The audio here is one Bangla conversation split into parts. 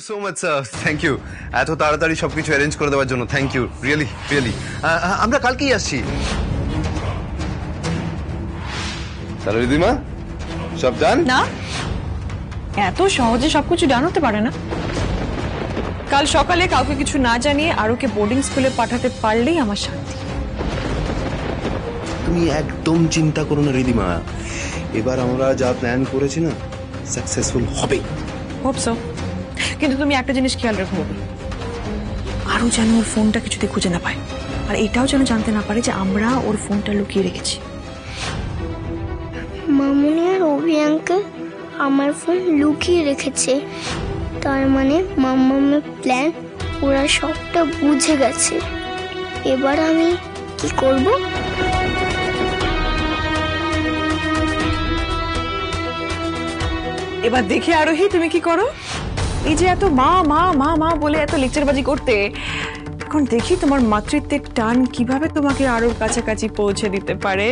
So much sir, thank you এত তাড়াতাড়ি সবকিছু অ্যারেঞ্জ করে দেওয়ার জন্য। Thank you, really really. আমরা কালকেই আসছি। তাহলে রিদিমা সব ডান? না, এত সহজে সবকিছু ডান হতে পারে না। কাল সকালে কাউকে কিছু না জানিয়ে আরোকে বোর্ডিং স্কুলে পাঠাতে পারলেই আমার শান্তি। তুমি একদম চিন্তা করো না রিদিমা, এবার আমরা যা প্ল্যান করেছি না সাকসেসফুল হবে। Hope so. কিন্তু তুমি একটা জিনিস খেয়াল রাখো, আরো যেন ওর ফোনটা কিছুতে খুঁজে না পায়, আর এটাও যেন জানতে না পারে যে আমরা ওর ফোনটা লুকিয়ে রেখেছি। মামুনি আর অভি আঙ্কেল আমার ফোন লুকিয়ে রেখেছে, তার মানে মাম্মামের প্ল্যান ওরা সবটা বুঝে গেছে। এবার আমি কি করব? এবার দেখে আরোহী তুমি কি করো। এই যে এত মা মা মা মা বলে এত লেকচারবাজি করতে, এখন দেখি তোমার মাতৃত্বের টান কিভাবে তোমাকে আরোর কাছাকাছি পৌঁছে দিতে পারে।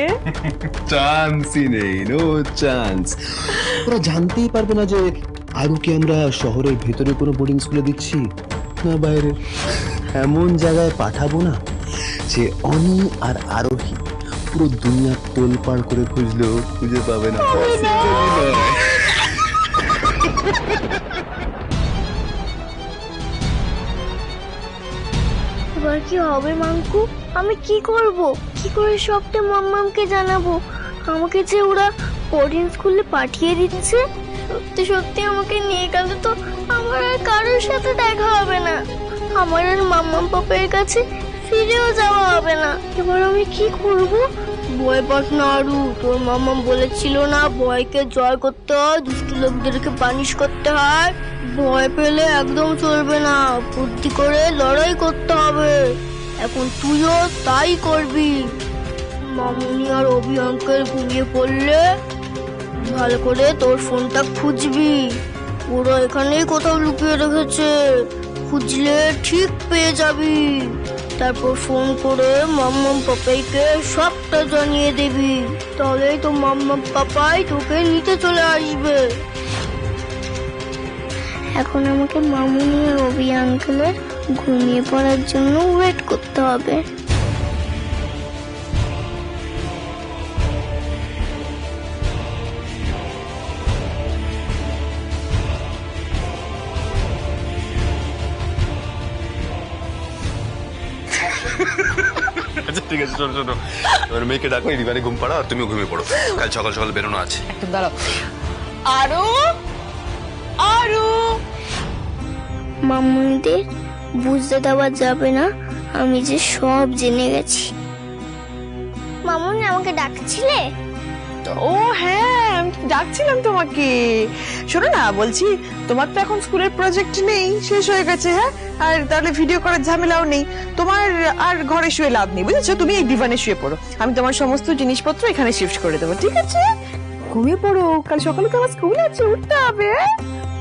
চান্সই নেই, নো চান্স। ওরা জানতেই পারবে না যে আরুকে আমরা শহরের ভেতরে কোনো বোর্ডিং স্কুলে দিচ্ছি না বাইরে। এমন জায়গায় পাঠাবো না যে অনি আর আরোহী পুরো দুনিয়া তোলপাড় করে খুঁজলেও খুঁজে পাবে না। এবার কি হবে মাঙ্কু? আমি কি করব? কি করে সবটা মাম্মামকে জানাবো? আমাকে যে ওরা বোর্ডিং স্কুলে পাঠিয়ে দিচ্ছে, সত্যি সত্যি আমাকে নিয়ে গেলে তো আমার আর কারোর সাথে দেখা হবে না, আমার আর মাম্মাম পাপার কাছে ফিরেও যাওয়া হবে না। এবার আমি কি করব? ভয় পাস না আরু, তোর মাম্মাম বলেছিল না ভয়কে জয় করতে হয়, দুষ্ট লোকদেরকে পানিশ করতে হয়। ভয় পেলে একদম চলবে না, বুদ্ধি করে লড়াই করতে হবে। এখন তুইও তাই করবি। মামুনি আর অভি আঙ্কেল ঘুমিয়ে পড়লে ভালো করে তোর ফোনটা খুঁজবি, ওরা এখানেই কোথাও লুকিয়ে রেখেছে, খুঁজলে ঠিক পেয়ে যাবি। তারপর ফোন করে মাম্মাম পাপাইকে সবটা জানিয়ে দিবি, তাহলেই তো মাম্মাম পাপাই তোকে নিতে চলে আসবে। এখন আমাকে মামুনি আর অভি আঙ্কেলের ঘুমিয়ে পড়ার জন্য ওয়েট করতে হবে। আচ্ছা ঠিক আছে, শোনো শোনো, এবার মেয়েকে ডাকো, রিবারে ঘুম পাড়া, আর তুমিও ঘুমিয়ে পড়ো, কাল সকাল সকাল বেরোনো আছে। একদম দাঁড়াও। আরো আরো মামুনিদের বুঝতে দেওয়া যাবে না আমি যে সব জেনে গেছি। মামুনি আমাকে ডাকছিলে? ও হ্যাঁ, আমি ডাকছিলাম তোমাকে। শোনো না, বলছি তোমার তো এখন স্কুলের প্রজেক্ট নেই, শেষ হয়ে গেছে। হ্যাঁ, আর তাহলে ভিডিও করার ঝামেলাও নেই তোমার, আর ঘরে শুয়ে লাভ নেই, বুঝেছো? তুমি এই ডিভানে শুয়ে পড়ো, আমি তোমার সমস্ত জিনিসপত্র এখানে শিফট করে দেবো, ঠিক আছে? ঘুমিয়ে পড়ো, কাল সকালে তো আমার স্কুল আছে, উঠতে হবে।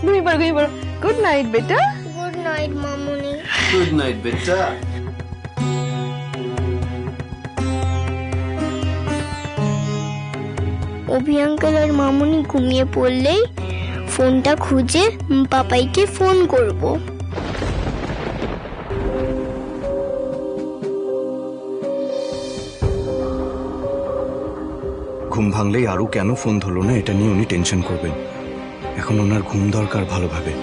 ঘুমিয়ে পড়ো ঘুমিয়ে পড়ো। গুড নাইট বেটা। গুড নাইট মামুনি। গুড নাইট বেটা। অভি আঙ্কেল আর মামুনি ঘুমিয়ে পড়লেই ফোনটা খুঁজে পাপাইকে ফোন করব। ঘুম ভাঙলেই আরও কেন ফোন ধরলো না এটা নিয়ে উনি টেনশন করবেন। এখন ওনার ঘুম দরকার ভালোভাবে।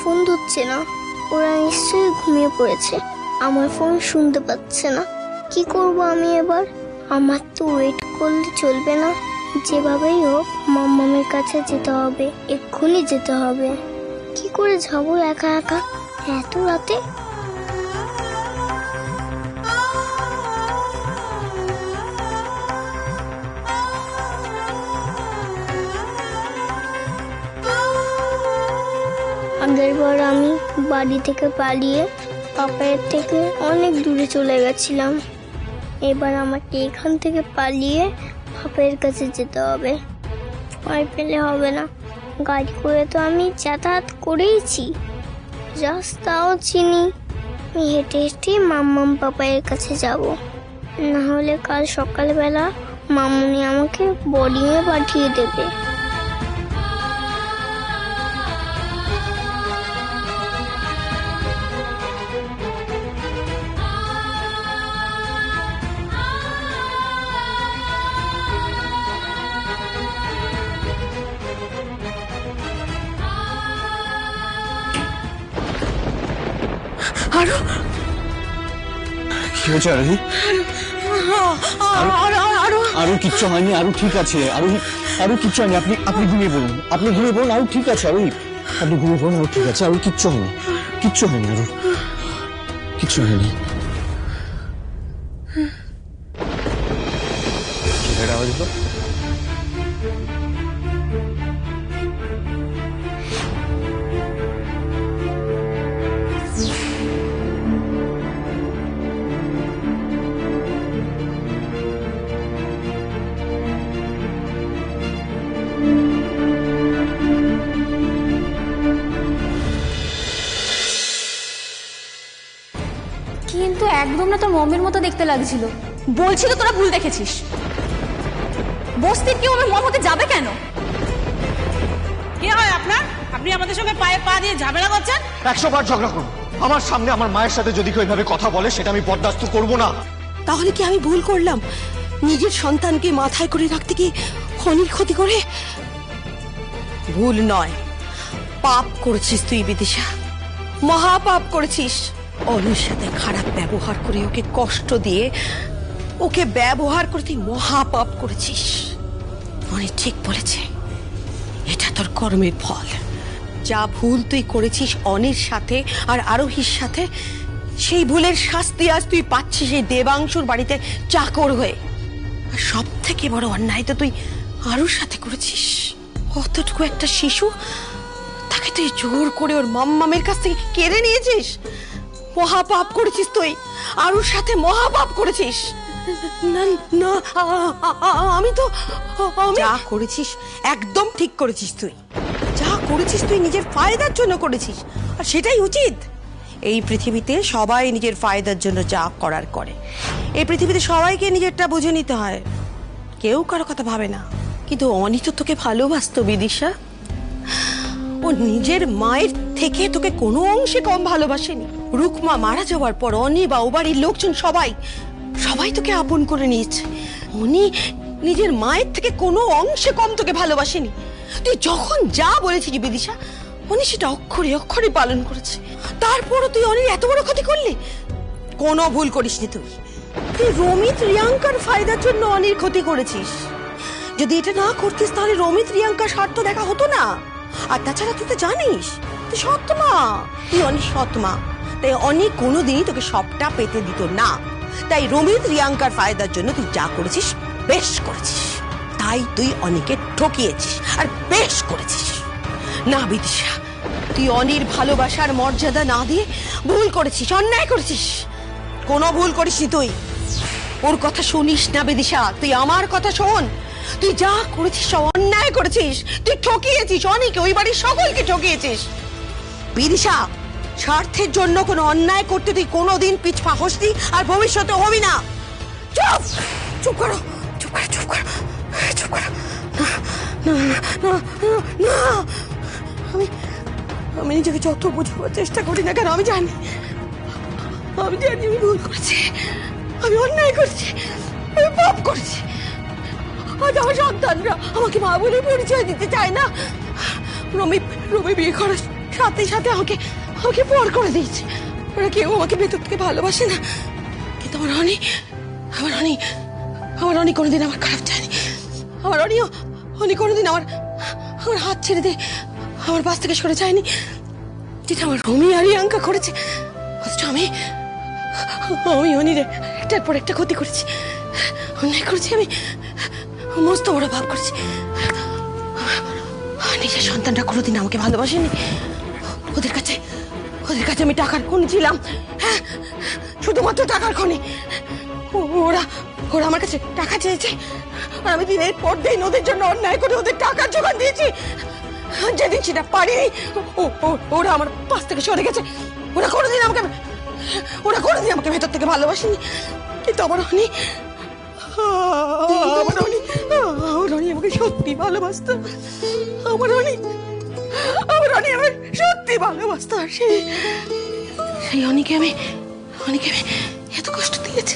ফোন ধরছে না। ওরা নিশ্চয়ই ঘুমিয়ে পড়েছে, আমার ফোন শুনতে পাচ্ছে না। কি করব আমি এবার? আমার তো ওয়েট করলে চলবে না, যেভাবেই হোক মাম্মামের কাছে যেতে হবে, এক্ষুনি যেতে হবে। কি করে যাবো একা একা এত রাতে? আগেরবার আমি বাড়ি থেকে পালিয়ে পাপায়ের থেকে অনেক দূরে চলে গেছিলাম। এবার আমাকে এখান থেকে পালিয়ে পাপায়ের কাছে যেতে হবে। ভয় পেলে হবে না, গাড়ি করে তো আমি যাতায়াত করেইছি, রাস্তাও চিনি। আমি হেঁটে হেঁটে মাম্মাম পাপায়ের কাছে যাব। না হলে কাল সকালবেলা মামুনি আমাকে বোর্ডিংয়ে পাঠিয়ে দেবে। আরো কি হয়েছে আরোহী? আরো আরো কিচ্ছু হয়নি, আরো ঠিক আছে। আরোহী, আরো কিচ্ছু হয়নি। আপনি ঘুমিয়ে পড়ুন, আপনি ঘুমিয়ে পড়ুন, আরো ঠিক আছে। আরোহী, আপনি ঘুমিয়ে পড়ুন, আরো ঠিক আছে। আরো কিচ্ছু হয়নি, কিচ্ছু হয়নি। আরো কিচ্ছু হয়নি। কিসের আওয়াজ হলো? কিন্তু একদম না তোর মমের মতো দেখতে লাগছিল। বলছি তো তোরা ভুল দেখেছিস। বস্তির কি ওর মম হতে যাবে কেন? কি হয় আপনার? আপনি আমাদের সঙ্গে পায়ে পা দিয়ে ঝামেলা করছেন। 100 বার ঝগড়া করুন, আমার সামনে আমার মায়ের সাথে যদি কেউ এইভাবে কথা বলে সেটা আমি বরদাস্ত করব না। তাহলে কি আমি ভুল করলাম? নিজের সন্তানকে মাথায় করে রাখতে কি অনেক ক্ষতি করে? ভুল নয়, পাপ করেছিস তুই বিদিশা, মহাপাপ করেছিস। অনুর সাথে খারাপ ব্যবহার করে ওকে কষ্ট দিয়ে ওকে ব্যবহার করে তুই মহাপাপ করেছিস। অনেক ঠিক বলেছে, এটা তোর কর্মের ফল। যা ভুল তুই করেছিস অনির সাথে আর আরোহীর সাথে, সেই ভুলের শাস্তি আজ তুই পাচ্ছিস এই দেবাংশুর বাড়িতে চাকর হয়ে। আর সব থেকে বড় অন্যায় তো তুই আরুর সাথে করেছিস। অতটুকু একটা শিশু, তাকে তুই জোর করে ওর মাম্মামের কাছ থেকে কেড়ে নিয়েছিস। মহাপাপ করেছিস তুই, আরুর সাথে মহাপাপ করেছিস। না না, আমি তো যা করেছিস একদম ঠিক করেছিস। তুই যা করেছিস তুই নিজের ফায়দার জন্য করেছিস, আর সেটাই উচিত। এই পৃথিবীতে সবাই নিজের ফায়দার জন্য যা করার করে। এই পৃথিবীতে সবাইকে নিজেরটা বুঝে নিতে হয়, কেউ কারো কথা ভাবে না। কিন্তু অনি তো তোকে ভালোবাসতো বিদিশা, ও নিজের মায়ের থেকে তোকে কোনো অংশে কম ভালোবাসেনি। রুকমা মারা যাওয়ার পর অনি বা ও বাড়ির লোকজন সবাই তোকে আপন করে নিয়েছে। অনি নিজের মায়ের থেকে কোনো অংশে কম তোকে ভালোবাসেনি। তুই যখন যা বলেছিস বিদিশা, অনি সেটা অক্ষরে অক্ষরে পালন করেছে। তারপরও তুই অনির এত বড় ক্ষতি করলি। কোনো ভুল করিসনি তুই। তুই রমিত রিয়াঙ্কার ফায়দার জন্য অনির ক্ষতি করেছিস। যদি এটা না করতিস তাহলে রমিত রিয়াঙ্কার স্বার্থ দেখা হতো না। আর তাছাড়া তুই তো জানিস তুই সৎ মা, তুই অনেক সৎ মা, তাই অনেক কোনোদিনই তোকে সবটা পেতে দিত না। তাই রমিত রিয়াঙ্কার ফায়দার জন্য তুই যা করেছিস বেশ করেছিস। তাই তুই অনেকে ঠকিয়েছিস আর বেশ করেছিস। না বিদিশা, তুই অনির ভালোবাসার মর্যাদা না দিয়ে ভুল করেছিস, অন্যায় করেছিস। কোনো ভুল করিসনি তুই। ওর কথা শুনিস না বিদিশা, তুই আমার কথা শোন। তুই যা করেছিস সব অন্যায় করেছিস। তুই ঠকিয়েছিস অনেকে, ওই বাড়ির সকলকে ঠকিয়েছিস। বিদিশা, স্বার্থের জন্য কোনো অন্যায় করতে তুই কোনোদিন পিছপা হসনি আর ভবিষ্যতে হবি না। চুপ চুপ করো, চুপ করো, চুপ করো, চুপ করো। না না না না, আমি নিজেকে যত বোঝাবার চেষ্টা করি না কেন, আমি জানি আমি ভুল করছি, আমি অন্যায় করছি, আমি পাপ করছি। আজ আমার সন্তানরা আমাকে মা বলে পরিচয় দিতে চায় না। রমি বিয়ে করার সাথে সাথে আমাকে আমাকে পর করে দিয়েছে। ওরা কেউ আমাকে ভেতর থেকে ভালোবাসে না, কিন্তু আমার অনি কোনোদিন আমার খারাপ চায়নি। আমার অনি কোনোদিন আমার আমার হাত ছেড়ে দিয়ে আমার পাশ থেকে সরে যায়নি, যেটা আমার রমি আর রিয়াঙ্কা করেছে। অথচ আমি অনির একটার পর একটা ক্ষতি করেছি, অন্যায় করেছি, আমি মস্ত বড় ভাব করেছি। নিজের সন্তানটা কোনোদিন আমাকে ভালোবাসেনি। ওদের কাছে আমি টাকার খনি ছিলাম, হ্যাঁ, শুধুমাত্র টাকার খনি। ওরা আমার কাছে টাকা চেয়েছে, আর আমি দিনের পর দিন ওদের জন্য অন্যায় করে ওদের টাকার জোগান দিয়েছি। যেদিন সেটা পারিনি, ওরা আমার পাশ থেকে সরে গেছে। ওরা কোনোদিন আমাকে ভেতর থেকে ভালোবাসেনি। কিন্তু আমার অনি আমাকে সত্যি ভালোবাসতো। আমার অনি আমাকে সত্যি ভালোবাসতো। আর সেই অনিকে আমি এত কষ্ট দিয়েছি।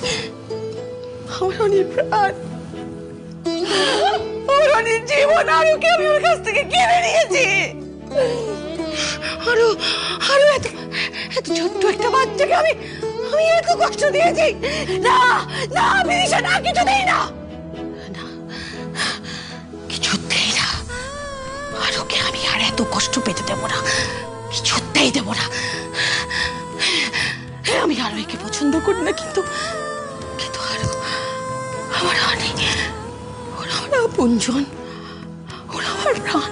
আমার অনির প্রাণ, আমার অনির জীবন আরুকে আমি ওর কাছ থেকে কেড়ে নিয়েছি। আরু এত ছোট্ট একটা বাচ্চাকে আমি এত কষ্ট দিয়েছি। না না বিদিশা, না, কিছুতেই না, কিছুতেই না। আরুকে আমি আর এত কষ্ট পেতে দেবো না, কিছুতেই দেবো না। আমি আরো একে পছন্দ করি না, কিন্তু আরো আমার অনি, ওরা আমার আপনজন, ওরা আমার প্রাণ।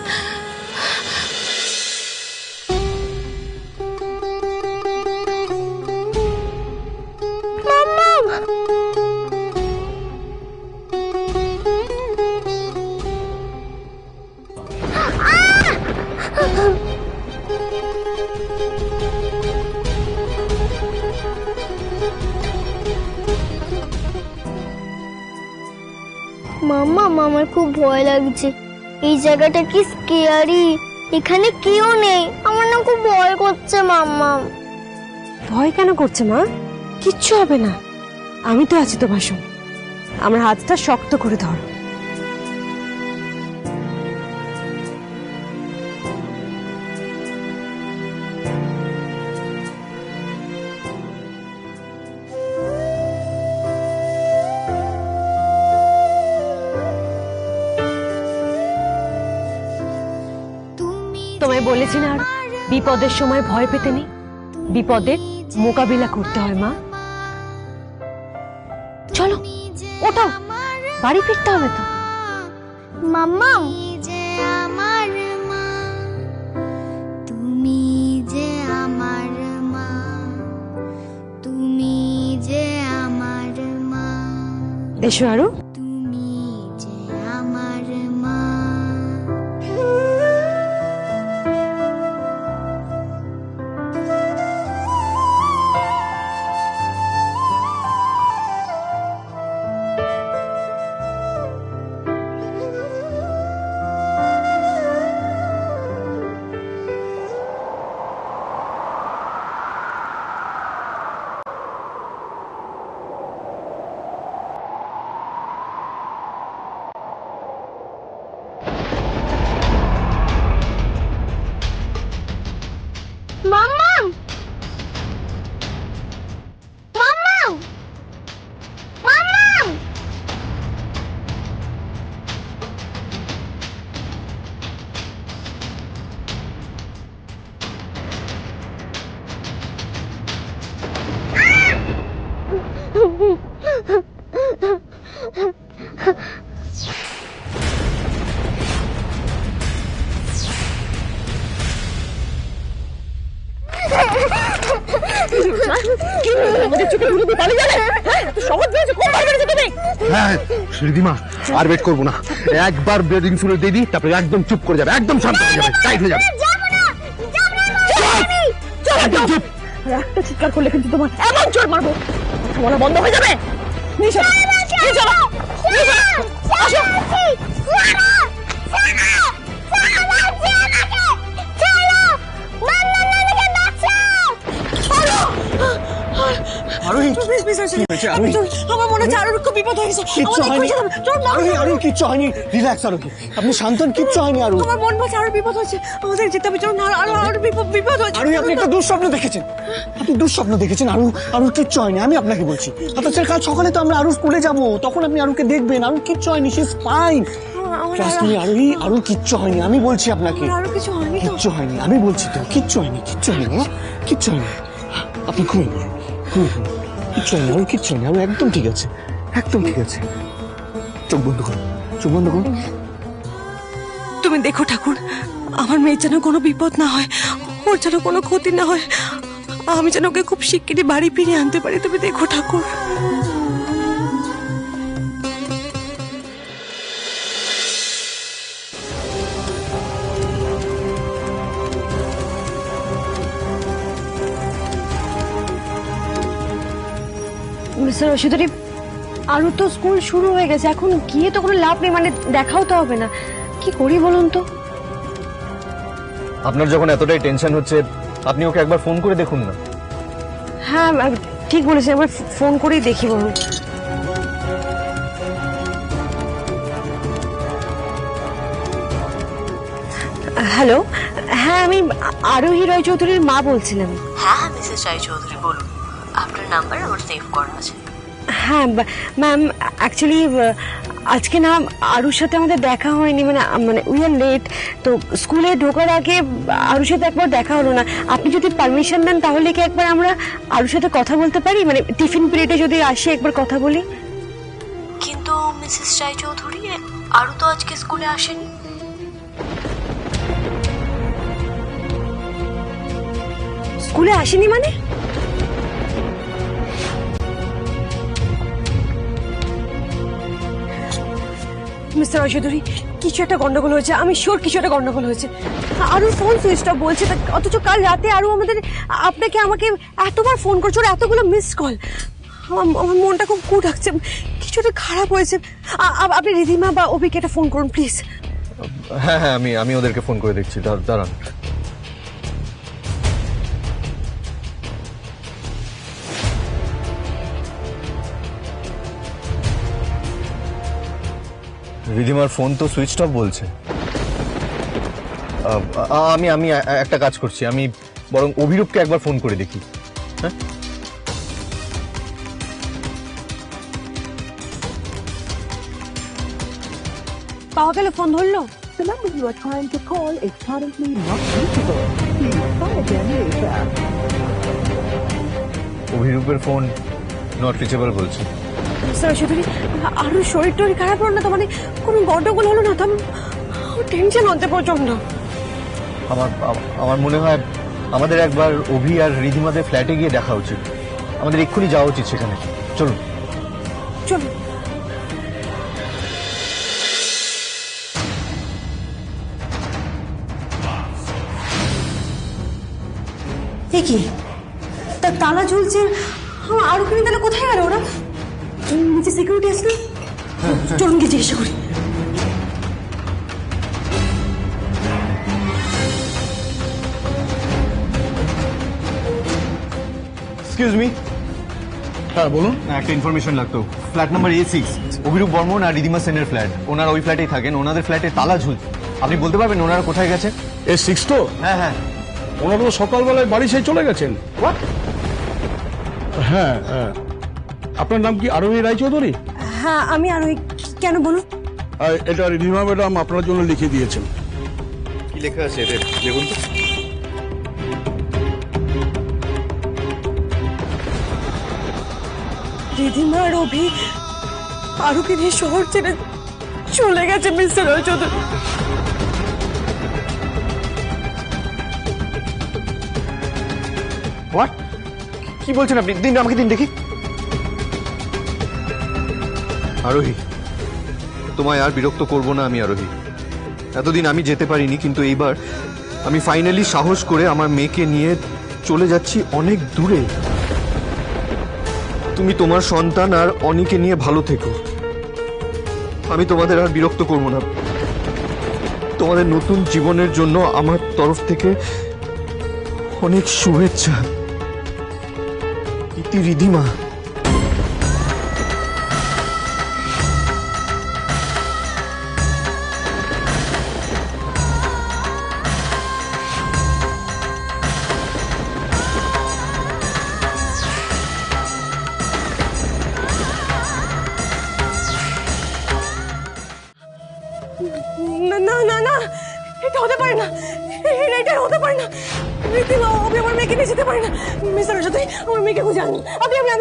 মাম্মা, আমার খুব ভয় লাগছে। এই জায়গাটা কি স্কেয়ারি, এখানে কেউ নেই, আমার না খুব ভয় করছে। মাম্মা, ভয় কেন করছে মা? কিচ্ছু হবে না, আমি তো আছি তোমার সঙ্গে। আমার হাতটা শক্ত করে ধরো। তোমায় বলেছি না, আর বিপদের সময় ভয় পেতে নেই, বিপদের মোকাবিলা করতে হয় মা। চলো ওটাও, বাড়ি ফিরতে হবে তো। মাম্মা, আমার মা, তুমি যে আমার মা, তুমি যে আমার মা, এসো আরো। তুমি যে আমার মা। Mamam! Mamam! Mamam! রিদিমা, আর ওয়েট করবো না, একবার ব্রেডিং শুনে দিয়ে দিই, তারপরে একদম চুপ করে যাবে, একদম শান্ত হয়ে যাবে, টাইট হয়ে যাবে। চুপ। একটা চিৎকার করলে কিন্তু তোমার এমন চোট মারবো, কথা বলা বন্ধ হয়ে যাবে। আমার মনে আছে আরুর খুব বিপদ হয়েছে কিচ্ছু হয়নি আরোহী, আরুর কিচ্ছু হয়নি, রিল্যাক্স আরোহী, আপনি শান্ত হন, কিচ্ছু হয়নি আরু। আমার মন বলছে আরুর বিপদ হয়েছে, আমাদের যেতে হবে, চলুন আরুর বিপদ হয়েছে। আরোহী, আপনি একটা দুঃস্বপ্ন দেখেছেন, আপনি দুঃস্বপ্ন দেখেছেন। আরুর কিচ্ছু হয়নি, আমি আপনাকে বলছি। আপনার কাল সকালে তো আমরা আরু স্কুলে যাব, তখন আপনি আরুকে দেখবেন। আরুর কিচ্ছু হয়নি, she is fine. Trust me আরোহী, আরুর কিচ্ছু হয়নি, আমি বলছি আপনাকে। আরুর কিছু হয়নি তো? কিচ্ছু হয়নি, আমি বলছি তো, কিচ্ছু হয়নি, কিচ্ছু হয়নি বাবা, কিচ্ছু হয়নি। আপনি ঘুমিয়ে পড়ুন, ঘুমিয়ে পড়ুন। কিচ্ছু হয়নি আরু, কিচ্ছু হয়নি আরু, একদম ঠিক আছে, একদম ঠিক আছে। চোখ বন্ধ করুন, চোখ বন্ধ করুন। তুমি দেখো ঠাকুর, আমার মেয়ের যেন কোনো বিপদ না হয়, ওর যেন কোনো ক্ষতি না হয়, আমি যেন ওকে খুব শিগগিরই বাড়ি ফিরিয়ে আনতে পারি। তুমি দেখো ঠাকুর। মিস্টার ঐশ্বরী, আরু তো স্কুল শুরু হয়ে গেছে, এখন গিয়ে তো কোনো লাভ নেই, মানে দেখাও তো হবে না। কি করি বলুন তো? আপনার যখন এতটাই টেনশন হচ্ছে, আপনি ওকে একবার ফোন করে দেখুন না। হ্যাঁ ঠিক বলেছেন, একবার ফোন করেই দেখি বলুন। হ্যালো, হ্যাঁ আমি আরোহী রায় চৌধুরীর মা বলছিলাম। হ্যাঁ হ্যাঁ মিসেস রায় চৌধুরী বলুন, আপনার নাম্বার আমার সেভ করা আছে। হ্যাঁ ম্যাম, অ্যাকচুয়ালি আজকে না আরুর সাথে আমাদের দেখা হয়নি, মানে উই আর লেট, তো স্কুলে ঢোকার আগে আরুর সাথে একবার দেখা হলো না। আপনি যদি পারমিশন দেন তাহলে কি একবার আমরা আরুর সাথে কথা বলতে পারি, মানে টিফিন পিরিয়ডে যদি আসি একবার কথা বলি। কিন্তু মিসেস রায় চৌধুরী, আরু তো আজকে স্কুলে আসেনি। স্কুলে আসেনি মানে? মিস্টার ঐশ্বরী, কিছু একটা গন্ডগোল হয়েছে, আমি শিওর কিছু একটা গন্ডগোল হয়েছে। আরুর ফোন সুইচ অফ বলছে, অথচ কাল রাতে আরু আপনাকে আমাকে এতবার ফোন করছে, ওর এতগুলো মিস কল। আমার মনটা খুব ডাকছে, কিছু একটা খারাপ হয়েছে। আপনি রিধিমা বা অভিকে একটা ফোন করুন প্লিজ। হ্যাঁ হ্যাঁ, আমি ওদেরকে ফোন করে দেখছি, দাঁড়ান। রিধিমার ফোন তো সুইচ অফ বলছে। আমি একটা কাজ করছি, আমি বরং অভিরূপকে একবার ফোন করে দেখি। হ্যাঁ, পাওয়া গেল, ফোন ধরলো। অভিরূপের ফোন নট রিচেবল বলছে। সরস্বতী, আরো শরীর টরীর খারাপ হলো না তো? মানে কোনো গন্ডগোল হলো না তো? টেনশন হতে প্রচন্ড। আমার মনে হয় আমাদের একবার অভি আর রিধিমাদের ফ্ল্যাটে গিয়ে দেখা উচিত। আমাদের এক্ষুনি যাওয়া উচিত সেখানে, চলুন। চলুন। কি তালা ঝুলছে, আরো কি তাহলে কোথায় গেল ওরা? নিচে সিকিউরিটি আছে না? চলুন গিয়ে জিজ্ঞাসা করি। Excuse me. হ্যাঁ বলুন। একটা ইনফরমেশন লাগতো। Flat number A6, Abhirup Barman আর রিধিমা সেনের ফ্ল্যাট। ওনারা ওই ফ্ল্যাটেই থাকেন, ওনাদের ফ্ল্যাটে তালা ঝুলছে। আপনি বলতে পারবেন ওনারা কোথায় গেছে? A6 তো? হ্যাঁ হ্যাঁ। ওনারা তো সকালবেলায় বাড়ি সেই চলে গেছেন। হোয়াট? হ্যাঁ হ্যাঁ। আপনার নাম কি আরোহী রায়চৌধুরী? হ্যাঁ আমি আরোহী। কেন বলুন? এটা রিধিমা ম্যাডাম আপনার জন্য লিখে দিয়েছেন। কি লেখা আছে এদের দেখুন তো। রিধিমা আর অভি আরুকে নিয়ে শহর ছেড়ে চলে গেছে মিস্টার রায়চৌধুরী। হোয়াট? কি বলছেন আপনি? দিন আমাকে দিন দেখি। আরোহী, তোমায় আর বিরক্ত করব না আমি আরোহী। এতদিন আমি যেতে পারিনি, কিন্তু এইবার আমি ফাইনালি সাহস করে আমার মেয়েকে নিয়ে চলে যাচ্ছি অনেক দূরে। তুমি তোমার সন্তান আর অনিকে নিয়ে ভালো থেকো। আমি তোমাদের আর বিরক্ত করব না। তোমাদের নতুন জীবনের জন্য আমার তরফ থেকে অনেক শুভেচ্ছা। ইতি রিধিমা। না না না না, এটা হতে পারে না, এটা হতে পারে না। ঋদ্ধিমা, আপনি আমার মেয়েকে নিয়ে যেতে পারে না। মিস্টার অশোক, আমার মেয়েকে খুঁজে আনুন। আপনি আমার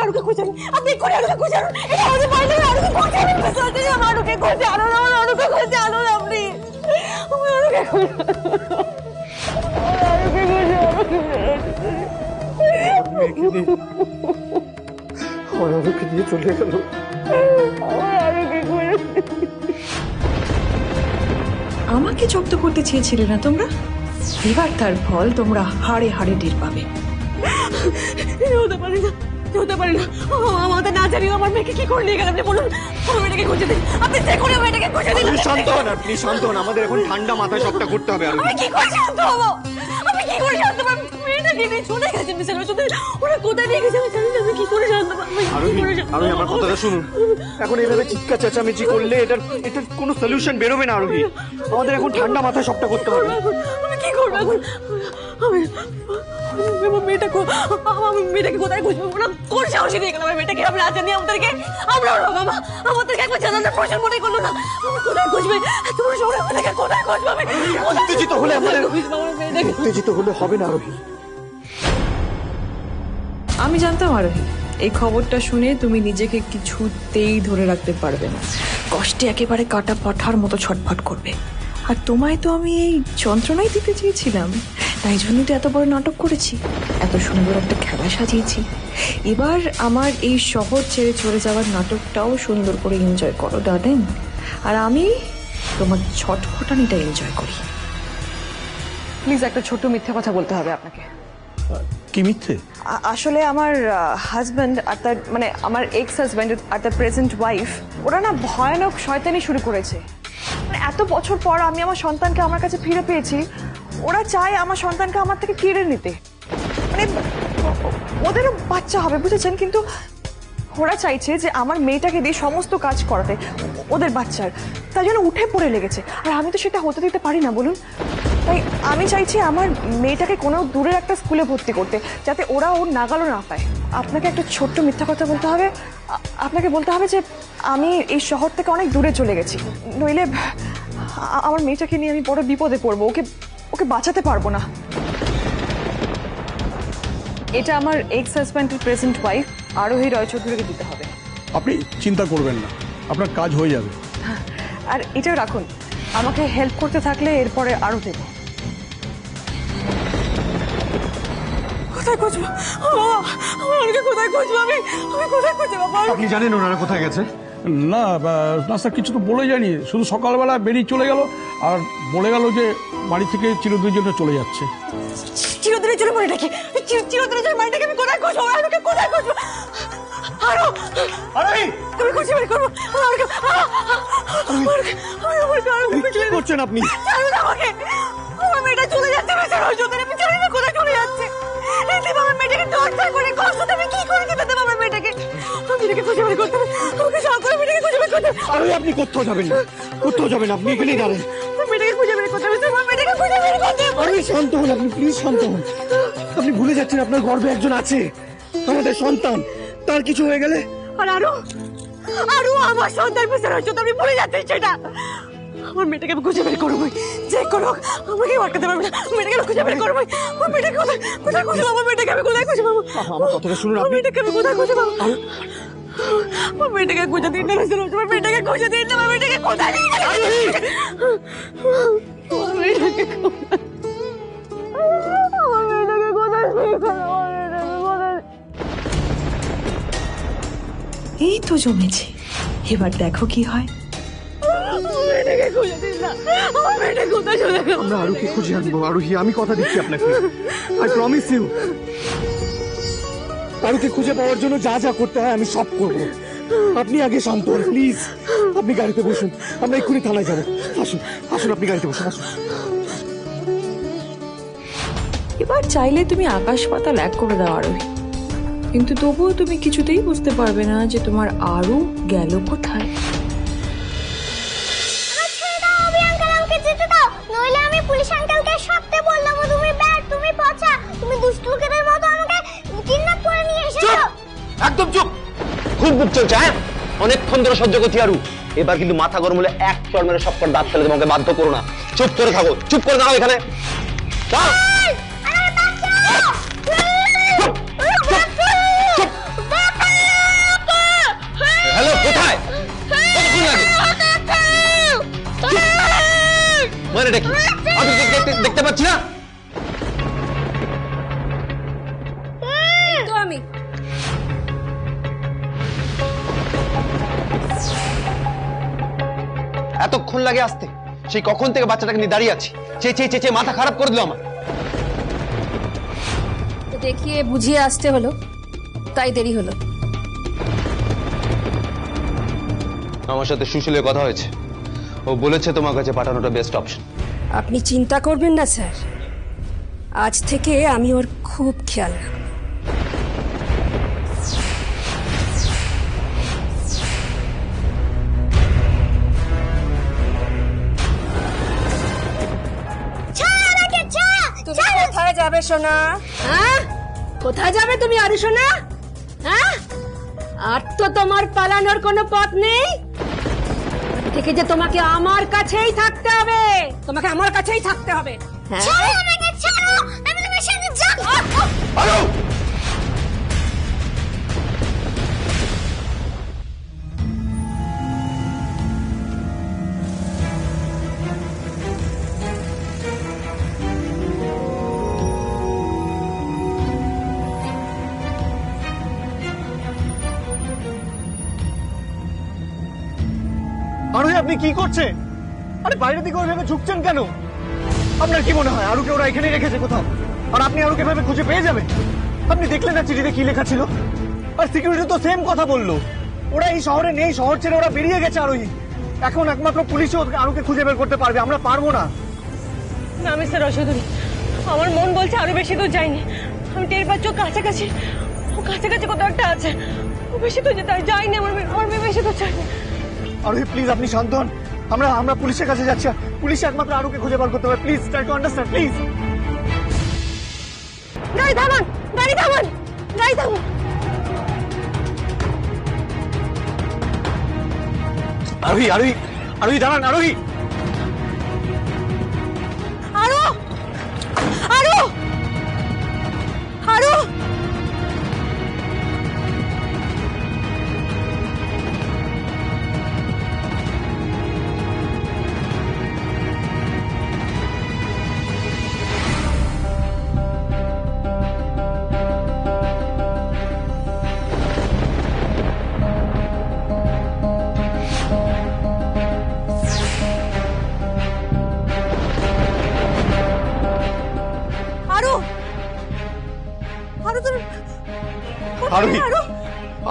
আরুকে খুঁজে আনুন। আপনি করে আরুকে খুঁজে আনুন। এটা হতে পারে না, আরুকে খুঁজে আনুন। মিস্টার অশোক, আমার আরুকে খুঁজে আনুন। আমার আরুকে খুঁজে আনুন আপনি। আমার আরুকে খুঁজে আনুন। আমার আরুকে খুঁজে আনুন। আমার আরুকে নিয়ে চলে গেল। আমার আরুকে খুঁজে আমাকে জব্দ করতে চেয়েছিলে না তোমরা, এবার তার ফল তোমরা হাড়ে হাড়ে টের পাবে। হতে পারে না, হতে পারে না। আমাদের না জানিও আমার মেয়েকে কি করে নিয়ে গেল আপনি বলুন। আমার মেয়েটাকে খুঁজে দিন, আপনি যে করে মেয়েটাকে খুঁজে দিন। শান্ত হন আপনি, শান্ত হন। আমাদের এখন ঠান্ডা মাথায় সবটা করতে হবে। আমি কি করে শান্ত হবো? আমি কি করে শান্ত হবো? মেয়েটাকে নিয়ে চলে গেছেন মিস্টার অশোক, ওরা কোথায় নিয়ে গেছে আমি জানি না। আমি কি করে শান্ত হবো? আরোহী, আমার কথাটা শুনুন। এখন এইভাবে চিৎকার চেঁচামেচি করলে এটার কোনো সলিউশন বেরোবে না আরোহী। আমাদের এখন ঠান্ডা মাথায় সবটা করতে হবে। আমি কি করবো এখন? আমার মেয়েটাকে কোথায় খুঁজবো? ওরা কোন সাহসে নিয়ে গেল আমার মেয়েটাকে? আমরা জানি আমাদেরকে, আমাদেরকে একবার জানানোর প্রয়োজন মনে করলো না। আমি কোথায় খুঁজবে? তোমার শহরে আমাদেরকে কোথায় খুঁজবো? আমি উত্তেজিত হলে আমাদের উত্তেজিত হলে হবে না আরোহী। আমি জানতাম আরোহী, এই খবরটা শুনে তুমি নিজেকে কিছুতেই ধরে রাখতে পারবে না, কষ্টে একেবারে কাটা পাঠার মতো ছটফট করবে। আর তোমায় তো আমি এই যন্ত্রণাই দিতে চেয়েছিলাম, তাই জন্যই তো এত বড় নাটক করেছি, এত সুন্দর একটা খেলা সাজিয়েছি। এবার আমার এই শহর ছেড়ে চলে যাওয়ার নাটকটাও সুন্দর করে এনজয় করো ডার্লিং, আর আমি তোমার ছটফটানিটা এনজয় করি। প্লিজ একটা ছোট্ট মিথ্যা কথা বলতে হবে আপনাকে। কি মিথ্যে? আসলে আমার হাজব্যান্ড আর তার মানে আমার এক্স হাজব্যান্ড আর তার প্রেজেন্ট ওয়াইফ, ওরা না ভয়ানক শয়তানি শুরু করেছে। মানে এত বছর পর আমি আমার সন্তানকে আমার কাছে ফিরে পেয়েছি, ওরা চায় আমার সন্তানকে আমার থেকে কেড়ে নিতে। মানে ওদেরও বাচ্চা হবে বুঝেছেন, কিন্তু ওরা চাইছে যে আমার মেয়েটাকে দিয়ে সমস্ত কাজ করাতে ওদের বাচ্চার, তাই জন্য উঠে পড়ে লেগেছে। আর আমি তো সেটা হতে দিতে পারি না বলুন। তাই আমি চাইছি আমার মেয়েটাকে কোনো দূরের একটা স্কুলে ভর্তি করতে, যাতে ওরা ওর নাগালও না পায়। আপনাকে একটা ছোট্ট মিথ্যা কথা বলতে হবে, আপনাকে বলতে হবে যে আমি এই শহর থেকে অনেক দূরে চলে গেছি, নইলে আমার মেয়েটাকে নিয়ে আমি বড় বিপদে পড়বো, ওকে বাঁচাতে পারবো না। এটা আমার এক্স হাজব্যান্ডের প্রেজেন্ট ওয়াইফ আরোহী রয়চৌধুরীকে দিতে হবে। আপনি চিন্তা করবেন না, আপনার কাজ হয়ে যাবে। আর এটা রাখুন, আমাকে হেল্প করতে থাকলে এরপরে আরো দেবো। কোথায় খুঁজবো? কোথায় খুঁজবো? আমি কোথায় খুঁজবো বাবা? আপনি জানেন ওনারা কোথায় গেছে? না না স্যার, কিছু তো বলে যায়নি, শুধু সকালবেলা বেরিয়ে চলে গেল আর বলে গেল যে বাড়ি থেকে চিরদিনের জন্য চলে যাচ্ছে। চিরদিনের জন্য মনে রাখি, চিরদিনের জন্য মাইন্ডটাকে আমি কোথায় খুঁজবো? আরোকে কোথায় খুঁজবো? আমি খুঁজে বের করবো। কি করছেন আপনি? আমার মেয়েটা চলে যাচ্ছে, আমি জানি না কোথায় চলে যাচ্ছে। আমার মেয়েটাকে টর্চার করে কষ্টতে আমি কি করে যেতে দেবো আমার মেয়েটাকে? আমি মেয়েটাকে খুঁজে বের করতে হবে, আমাকে সাহায্য করে মেয়েটাকে খুঁজে বের করতে হবে। আপনি কোথাও যাবেন না, কোথাও যাবেন, আপনি এখানেই দাঁড়ান। মেয়েটাকে খুঁজে বের করতে হবে, আমার মেয়েটাকে খুঁজে বের করতে হবে। আরে শান্ত হন আপনি, প্লিজ শান্ত হন। আপনি ভুলে যাচ্ছেন আপনার গর্ভে একজন আছে, আমাদের সন্তান। তার কিছু হয়ে গেলে আর আরো আমার সন্তান পিছনে হচ্ছে, আমি ভুলে যাচ্ছি সেটা। আমার মেয়েটাকে আমি খুঁজে বের করবোই, যে কোনো আমাকে আটকাতে পারবে না। মেয়েটাকে খুঁজে বের করবোই। আমার মেয়েটাকে কোথায় খুঁজে পাবো? মেয়েটাকে আমি কোথায় খুঁজে পাবো? আমার কথাটা শুনুন আপনি। মেয়েটাকে আমি কোথায় খুঁজে পাবো? আমার মেয়েটাকে খুঁজে দিন না, আমার মেয়েটাকে খুঁজে দিন না। আমার মেয়েটাকে কোথায় নিয়ে গেলে? আমার মেয়েটাকে এই তো জমেছে, এবার দেখো কি হয়। আমরা আরুকে খুঁজে আনবো আরোহী, আমি কথা দিচ্ছি আপনাকে, আই প্রমিস ইউ। আরুকে খুঁজে পাওয়ার জন্য যা যা করতে হয় আমি সব করবো। আপনি আগে শান্ত হন প্লিজ। আপনি গাড়িতে বসুন, আমরা এক্ষুনি থানায় যাবো। আসুন আসুন, আপনি গাড়িতে বসুন, আসুন। এবার চাইলে তুমি আকাশ পাতাল এক করে দাও আরোহী, কিন্তু তবুও তুমি কিছুতেই বুঝতে পারবে না যে তোমার আরু গেল কোথায়। নইলে আমি পুলিশ আঙ্কেলকে সবতে বললাম তুমি ব্যাড, তুমি পচা, তুমি দুষ্ট লোকেদের মতো আমাকে কিডন্যাপ করে নিয়ে এসেছো। একদম চুপ, খুব বুক চলছে। হ্যাঁ, অনেকক্ষণ ধরে সহ্য করছি আরু। এবার কিন্তু মাথা গরম হলে এক চড় মেরে সব কর দাঁত ফেলে তোমাকে বাধ্য করো না। চুপ করে থাকো, চুপ করে দাঁড়াও এখানে। হ্যালো, কোথায়? মানে দেখি আমি দেখতে পাচ্ছি না। তো আমি এতক্ষণ লাগে আসতে? সেই কখন থেকে বাচ্চাটাকে নিয়ে দাঁড়িয়ে আছি, চেয়ে চেয়ে মাথা খারাপ করে দিল আমার। তো দেখিয়ে বুঝিয়ে আসতে হলো, তাই দেরি হলো। আমার সাথে সুশীলের কথা হয়েছে, ও বলেছে তোমার কাছে পাঠানোটা বেস্ট অপশন। আপনি চিন্তা করবেন না স্যার, আজ থেকে আমি ওর খুব খেয়াল রাখব। তুমি কোথায় যাবে সোনা? হ্যাঁ, কোথায় যাবে তুমি আরু সোনা? হ্যাঁ, আর তো তোমার পালানোর কোনো পথ নেই। থেকে যে তোমাকে আমার কাছেই থাকতে হবে, তোমাকে আমার কাছেই থাকতে হবে। হ্যাঁ, আমাকে ছাড়ো, আমি তোমার সাথে যাব। আরু, আরোহী আপনি কি করছেন? আরে বাইরের দিকে ওইভাবে ঝুঁকছেন কেন? আপনার কি মনে হয় আরুকে ওরা এখানে রেখেছে কোথাও? আর আপনি আরুকে এভাবে খুঁজে পেয়ে যাবেন? আপনি দেখলেন না চিঠিতে কি লেখা ছিল? আর সিকিউরিটি তো সেম কথা বললো, ওরা এই শহরে নেই, শহর ছেড়ে ওরা বেরিয়ে গেছে। আরোহী এখন একমাত্র পুলিশই আরুকে খুঁজে বের করতে পারবে, আমরা পারবো না। না মিস্টার রসদুরি, আমার মন বলছে আরো বেশি দূর যায়নি। আমি টের পাচ্ছি ও কাছাকাছি, ও কাছাকাছি কোথাও একটা আছে। ও বেশি দূর যেতে যায়নি, আমার মেয়ে বেশি দূর যায়নি। আরোহী প্লিজ আপনি শান্ত হন, আমরা পুলিশের কাছে যাচ্ছি। পুলিশ একমাত্র আরুকে খুঁজে বার করতে হবে। Please try to understand please. গাড়ি থামান, গাড়ি থামান, গাড়ি থামান। আরোহী দাঁড়ান। আরোহী, আরো, আরো, আরো।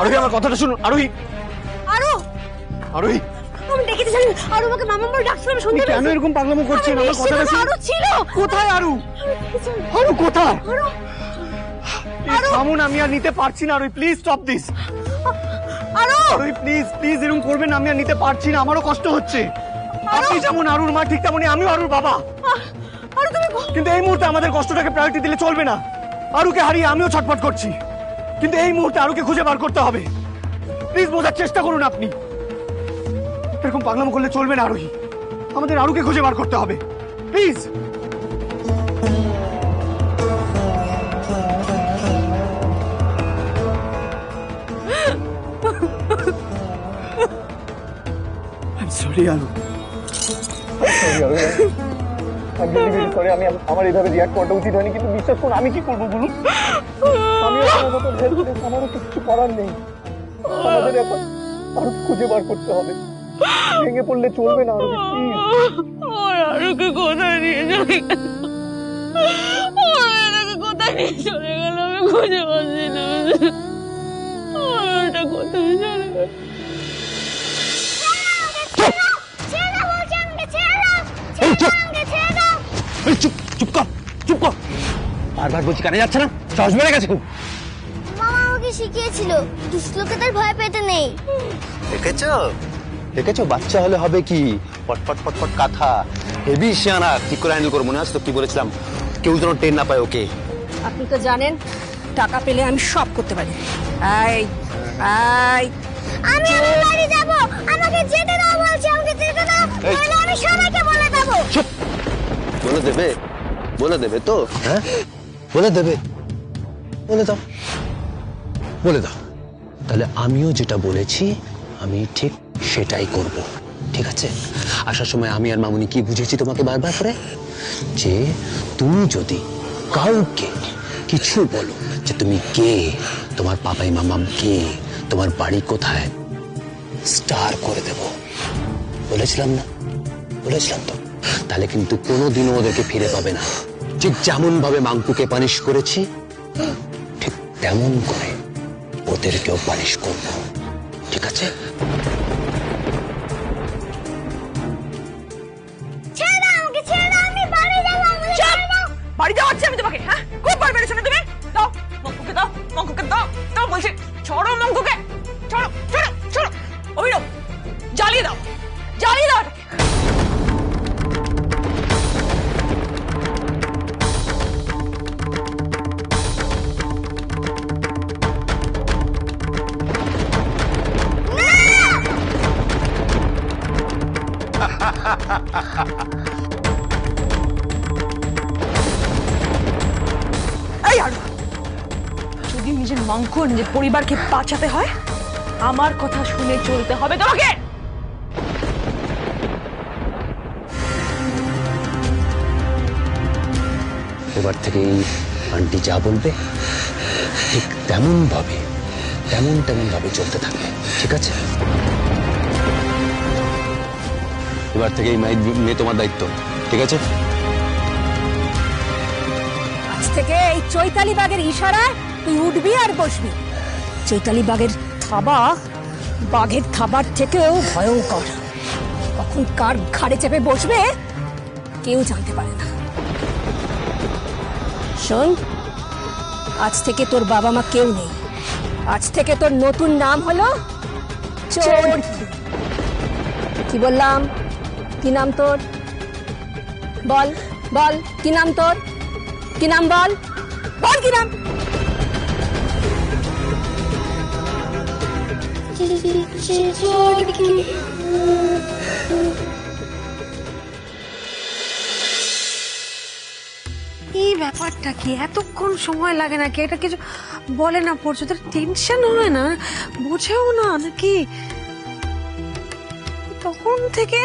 আরোহী আমার কথাটা শুনুন। আরোহী, আমি দেখেছি জানি আরো আমাকে মামা বলে ডাকছিল, আমি শুনতে কেন এরকম পাগলামো করছেন? আমার কথাটা আরো ছিল কোথায়? আরু কোথায়? থামুন, আমি আর নিতে পারছি না। আরোহী প্লিজ স্টপ দিস। আরোহী প্লিজ এরকম করবেন না, আমি আর নিতে পারছি না, আমারও কষ্ট হচ্ছে। আপনি যেমন আরুর মা, ঠিক তেমনই আমিও আরুর বাবা। কিন্তু এই মুহূর্তে আমাদের কষ্টটাকে প্রায়োরিটি দিলে চলবে না। আরুকে হারিয়ে আমিও ছটফট করছি, কিন্তু এই মুহূর্তে আরুকে খুঁজে বার করতে হবে। প্লিজ বোঝার চেষ্টা করুন আপনি। এরকম পাগলামো করলে চলবে না আরোহী, আমাদের আরুকে খুঁজে বার করতে হবে প্লিজ। I'm sorry আরু, আমার এইভাবে রিয়াক্ট করাটা উচিত হয়নি, কিন্তু বিশ্বাস করুন আমি কি করবো বলুন? আমি আমারও কিছু করার নেই। আমাদের এখন আরো খুঁজে বার করতে হবে, ভেঙে পড়লে চলবে না। আরো আরোকে কোথায় নিয়ে চলে গেল? কোথায় নিয়ে চলে গেল আমি খুঁজে পাচ্ছি না। ওটা কোথায় চলে গেল? চুপ কর, বারবার বলছি কানে যাচ্ছে না? সাহস বেড়ে গেছে খুব। মামা আমাকে শিখিয়েছিল দুষ্ট লোকে তার ভয় পেতে নেই। দেখেছো বাচ্চা হলে হবে কি, পটপট পটপট কথা, হেভি শিয়ানা, ঠিক করে হ্যান্ডেল করো। মনে আছে তো কি বলেছিলাম, কেউ যেন টের না পায় ওকে। আপনি তো জানেন টাকা পেলে আমি সব করতে পারি। আমি বাড়ি যাবো, আমাকে যেতে দাও বলছি, আমাকে যেতে দাও, নইলে আমি সবাইকে বলে দেবো। বলে দেবে? বলে দেবে তো? হ্যাঁ, বলে দেবে, বলে দাও, বলে দাও। তাহলে আমিও যেটা বলেছি আমি ঠিক সেটাই করব, ঠিক আছে? আসার সময় আমি আর মামুনি কি বুঝেছি তোমাকে বারবার করে, যে তুমি যদি কাউকে কিছু বলো যে তুমি কে, তোমার পাপাই মামাম কে, তোমার বাড়ি কোথায়, স্টার করে দেব। বলেছিলাম না? বলেছিলাম তো। তাহলে কিন্তু কোনোদিনও ওদেরকে ফিরে পাবে না। ঠিক যেমন ভাবে মাঙ্কুকে পানিশ করেছি ঠিক তেমন করে ওদেরকেও পানিশ করব, ঠিক আছে? ছেড়ে দাও আমাকে, ছেড়ে দাও, আমি বাড়ি যাবো, আমাকে ছেড়ে দাও। বাড়ি যাওয়াচ্ছি আমি তোমাকে, হ্যাঁ? খুব বার বেড়েছো না তুমি? দাও মঙ্কুকে, দাও মঙ্কুকে, দাও দাও বলছি। ছড়ো মঙ্কুকে, ছড়ো ছড়ো ছড়ো। অভিনব, জ্বালিয়ে দাও, জ্বালিয়ে দাও। এই আরু, যদি নিজের মাঙ্কু আর নিজের পরিবারকে বাঁচাতে হয় আমার কথা শুনে চলতে হবে তোমাকে। এবার থেকে আন্টি যা বলবে ঠিক তেমন ভাবে চলতে থাকবে, ঠিক আছে? এবার থেকে এই মেয়ে তোমার দায়িত্ব, ঠিক আছে? আজ থেকে এই চৈতালি বাগের ইশারায় তুই উঠবি আর বসবি। চৈতালি বাগের থাবা বাঘের থাবার থেকেও ভয়ঙ্কর। কখন কার ঘাড়ে চেপে বসবে কেউ জানতে পারে না। শোন, আজ থেকে তোর বাবা মা কেউ নেই। আজ থেকে তোর নতুন নাম হলো চোর। কি বললাম? কি নাম তোর? বল বল, কি নাম তোর? কি নাম বল, বল কি নাম? এই ব্যাপারটা কি, এতক্ষণ সময় লাগে নাকি? এটা কিছু বলে না পড়ছো, তোর টেনশন হয় না, বোঝেও না নাকি? তখন থেকে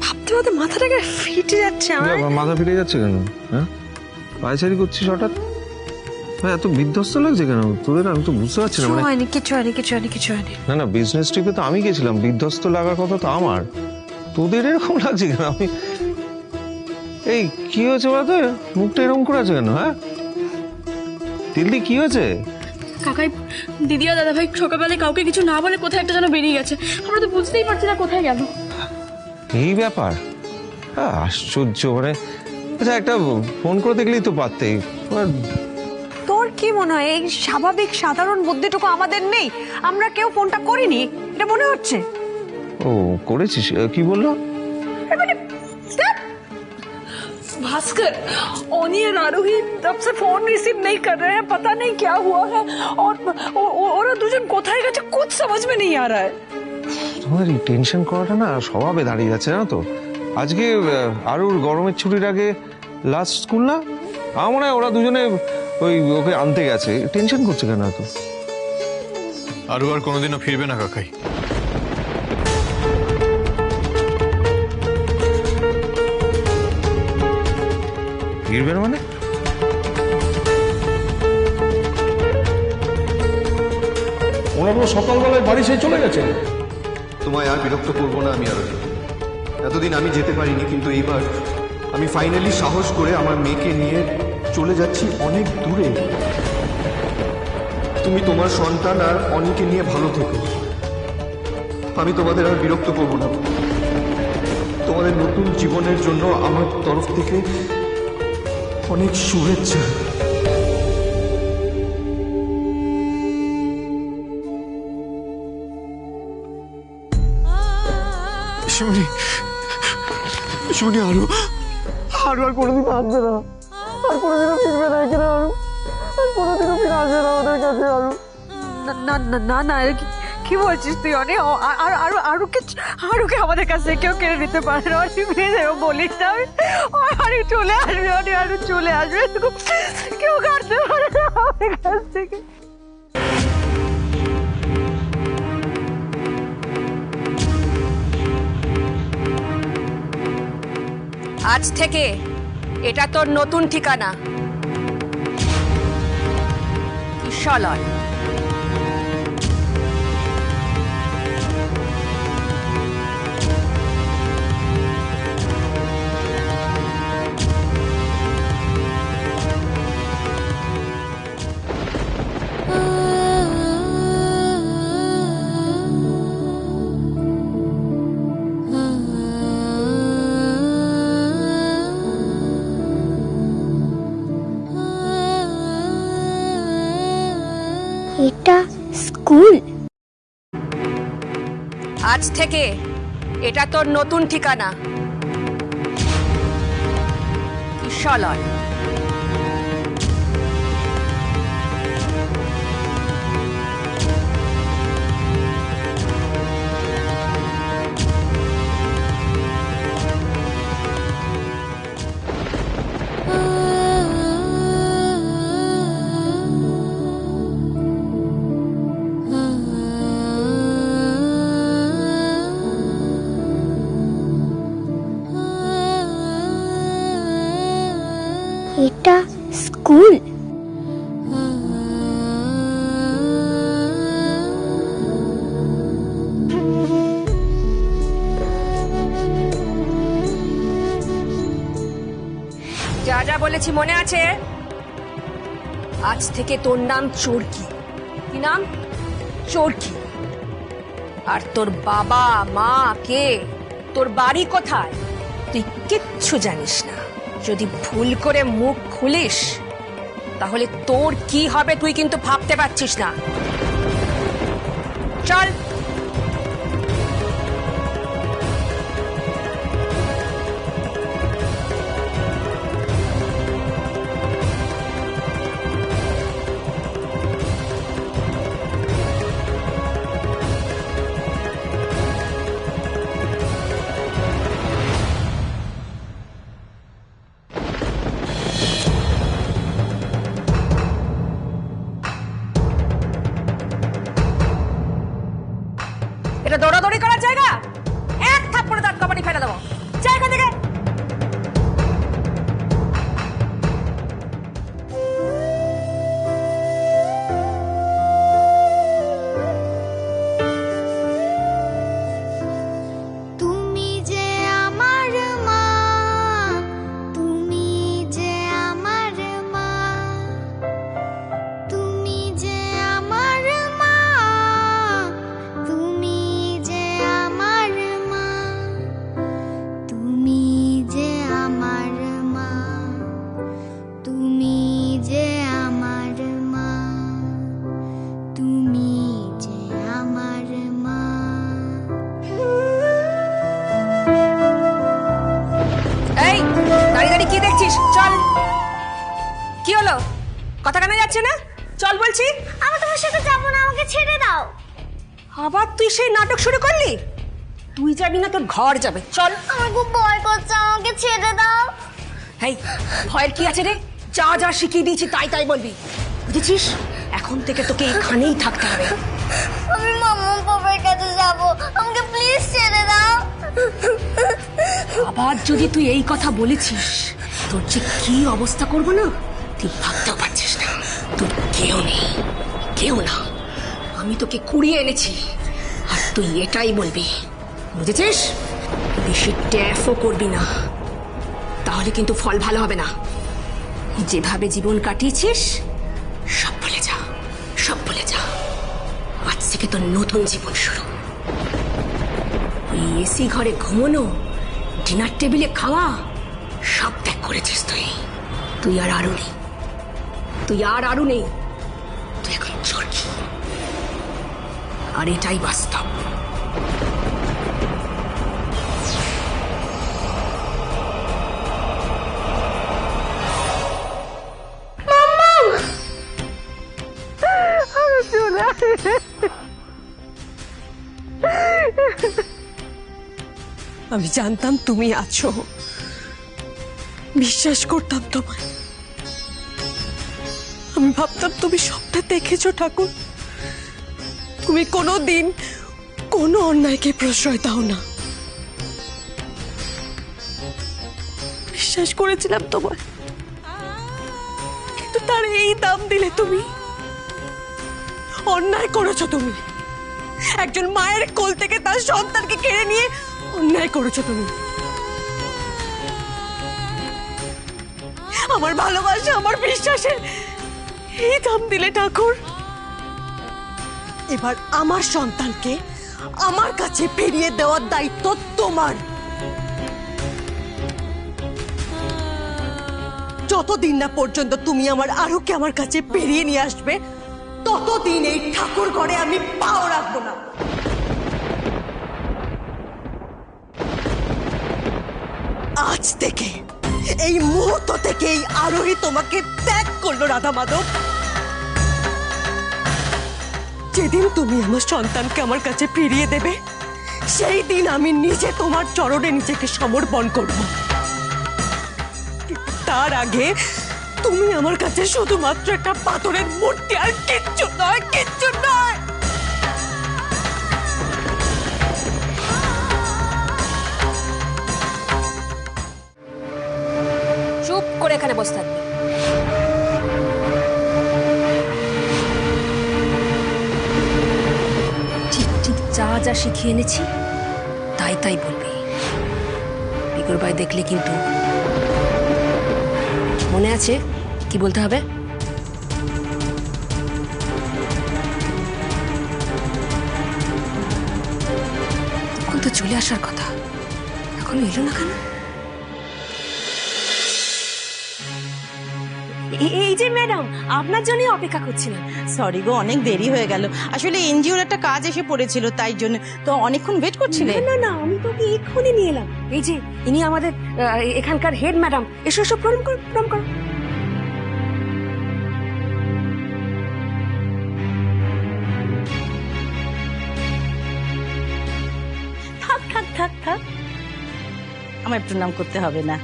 ভাবতে ভাবতে মাথাটাকে ফিটে যাচ্ছে আমার। মাথা ফিরে যাচ্ছে কেন? হ্যাঁ, পায়চারি করছিস হঠাৎ? এত বিধ্বস্ত লাগছে কেন তোদের? আমি তো বুঝতে পারছি না। কিছু হয়নি। না, বিজনেস ট্রিপে তো আমি গেছিলাম, বিধ্বস্ত লাগার কথা তো আমার। তোদের এরকম লাগছে কেন? আমি এই কি হয়েছে বলতো? মুখটা এরকম করে আছে কেন? হ্যাঁ, দিল্লি কি হয়েছে? কাকাই, দিদি আর দাদা ভাই সকালবেলায় কাউকে কিছু না বলে কোথায় একটা যেন বেরিয়ে গেছে। আমরা তো বুঝতেই পারছি না কোথায় গেল। এই ব্যাপার? আশ্চর্য। মানে আচ্ছা, একটা ফোন করে দেখলেই তো পারতেই। তোর কি মনে হয় এই স্বাভাবিক সাধারণ বুদ্ধিটুকু আমাদের নেই? আমরা কেউ ফোনটা করিনি এটা মনে হচ্ছে? ও করেছিস? কি বললো? भास्कर, ओनी और आरोही तब से फोन रिसीव नहीं कर रहे हैं, पता नहीं क्या हुआ है। और দুজন কোথায় গেছে कुछ समझ में नहीं आ रहा है। তোমাদের এই টেনশন করাটা না স্বভাবে দাঁড়িয়ে যাচ্ছে না তো? আজকে আরুর গরমের ছুটির আগে লাস্ট স্কুল না? আমার মনে হয় ওরা দুজনে ওকে আনতে গেছে। টেনশন করছে কেন এত? আরু আর কোনোদিনও ফিরবে না কাকাই। ফিরবে না মানে? ওনারা তো সকালবেলায় বাড়ি সে চলে গেছে। তোমায় আর বিরক্ত করবো না আমি আরো। এতদিন আমি যেতে পারিনি, কিন্তু এইবার আমি ফাইনালি সাহস করে আমার মেয়েকে নিয়ে চলে যাচ্ছি অনেক দূরে। তুমি তোমার সন্তান আর অনিকে নিয়ে ভালো থেকো। আমি তোমাদের আর বিরক্ত করবো না। তোমাদের নতুন জীবনের জন্য আমার তরফ থেকে অনেক শুভেচ্ছা। শুনি আরো আর কোনোদিন আসবে না, আর কোনোদিনও ফিরবে না এখানে আরো, আর কোনোদিনও ফিরে আসবে না ওদের কাছে আরো। না, কি কি বলছিস তুই অনেক আরুকে আমাদের কাছে কেউ কেড়ে নিতে পারে না অনেক বলিস না আরে চলে আসবে অনেক আরু চলে আসবে কেউ কাটতে পারে না আমাদের কাছ থেকে আজ থেকে এটা তোর নতুন ঠিকানা কিশলয়। এটা স্কুল? আজ থেকে এটা তোর নতুন ঠিকানা কিশলয়। এটা স্কুল? যা যা বলেছি মনে আছে? আজ থেকে তোর নাম চোরকি। কি নাম? চোরকি। আর তোর বাবা মা কে, তোর বাড়ি কোথায়, তুই কিচ্ছু জানিস না। যদি ভুল করে মুখ খুলিস তাহলে তোর কি হবে তুই কিন্তু ভাবতে পারছিস না। চল। এটা দৌড়াদৌড়ি করার জায়গা? এক থাপ্পড়ে দাঁত কামানি ফেলে দেবো। জায়গা থেকে তুমি যে আমার মা, তুমি যে আমার মা, তুমি যে আমার মা, তুমি যে আমার মা, তুমি যে আমার মা, তুমি যে আমার মা, তুমি যে আমার মা। এই দাঁড়িয়ে দাঁড়িয়ে কি দেখছিস? চল। কি হলো? কথা কানে যাচ্ছে না? চল বলছি। আমি তোমার সাথে যাবো না, আমাকে ছেড়ে দাও। আবার তুই সেই নাটক শুরু করলি? তুই যাবি না, তোর ঘর যাবে। চল। আমার খুব ভয় করছে, আমাকে ছেড়ে দাও। এই ভয়ের কি আছে রে? যা যা শিখিয়ে দিয়েছি তাই তাই বলবি, বুঝেছিস? এখন থেকে তোকে এখানেই থাকতে হবে। আমি মাম্মা পাপার কাছে যাব, আমাকে প্লিজ ছেড়ে দাও। আবার যদি তুই এই কথা বলেছিস তোর যে কি অবস্থা করবো না তুই ভাবতেও পারছিস না। তোর কেউ নেই, কেউ না। আমি তোকে কুড়িয়ে এনেছি আর তুই এটাই বলবি, বুঝেছিস? বেশি ট্যাফও করবি না, তাহলে কিন্তু ফল ভালো হবে না। যেভাবে জীবন কাটিয়েছিস সব ভুলে যা, সব ভুলে যা। আজ থেকে তোর নতুন জীবন শুরু। ওই এসি ঘরে ঘুমোনো, ডিনার টেবিলে খাওয়া সব ত্যাগ করেছিস তুই। তুই আর আরু নেই, তুই আর আরু নেই, তুই এখন চোরকি। আর এটাই বাস্তব। আমি জানতাম তুমি আছো, বিশ্বাস করতাম তোমায়। আমি ভাবতাম তুমি সবটা দেখেছো ঠাকুর, তুমি কোনোদিন কোনো অন্যায়কে প্রশ্রয় দাও না। বিশ্বাস করেছিলাম তোমায়, কিন্তু তার এই দাম দিলে তুমি। অন্যায় করেছো তুমি, একজন মায়ের কোল থেকে তার সন্তানকে কেড়ে নিয়ে অন্যায় করেছো তুমি। আমার ভালোবাসা, আমার বিশ্বাসের এই দাম দিলে ঠাকুর। এবার আমার সন্তানকে আমার কাছে ফিরিয়ে দেওয়ার দায়িত্ব তোমার। যতদিন না পর্যন্ত তুমি আমার আরুকে আমার কাছে ফিরিয়ে নিয়ে আসবে, ততদিন এই ঠাকুর ঘরে আমি পাও রাখবো না। আজ থেকে, এই মুহূর্ত থেকে এই আরোহী তোমাকে ত্যাগ করলো রাধা মাধব। যেদিন তুমি আমার সন্তানকে আমার কাছে ফিরিয়ে দেবে, সেই দিন আমি নিজে তোমার চরণে নিজেকে সমর্পণ করব। তার আগে তুমি আমার কাছে শুধুমাত্র একটা পাথরের মূর্তি, আর কিচ্ছু নয়, কিচ্ছু নয়। চুপ করে এখানে বসে থাকবি। ঠিক ঠিক যা যা শিখিয়ে এনেছি তাই তাই বলবি। বিগর ভাই দেখলে কিন্তু মনে আছে কি বলতে হবে? তখন তো চলে আসার কথা, এখনো এলো না কেন? এই যে ম্যাডাম, আপনার জন্যই অপেক্ষা করছিলাম। সরি গো, অনেক দেরি হয়ে গেল। আসলে এনজিওর একটা কাজ এসে পড়েছিল, তাই জন্য তো অনেকক্ষণ ওয়েট করছিলে। না না, আমি তোকে এক্ষুনি নিয়ে এলাম। এই যে ইনি আমাদের এখানকার হেড ম্যাডাম। এসো এসো, প্রণাম করো, প্রণাম করো। থাক থাক থাক থাক, আমায় প্রণাম করতে হবে না।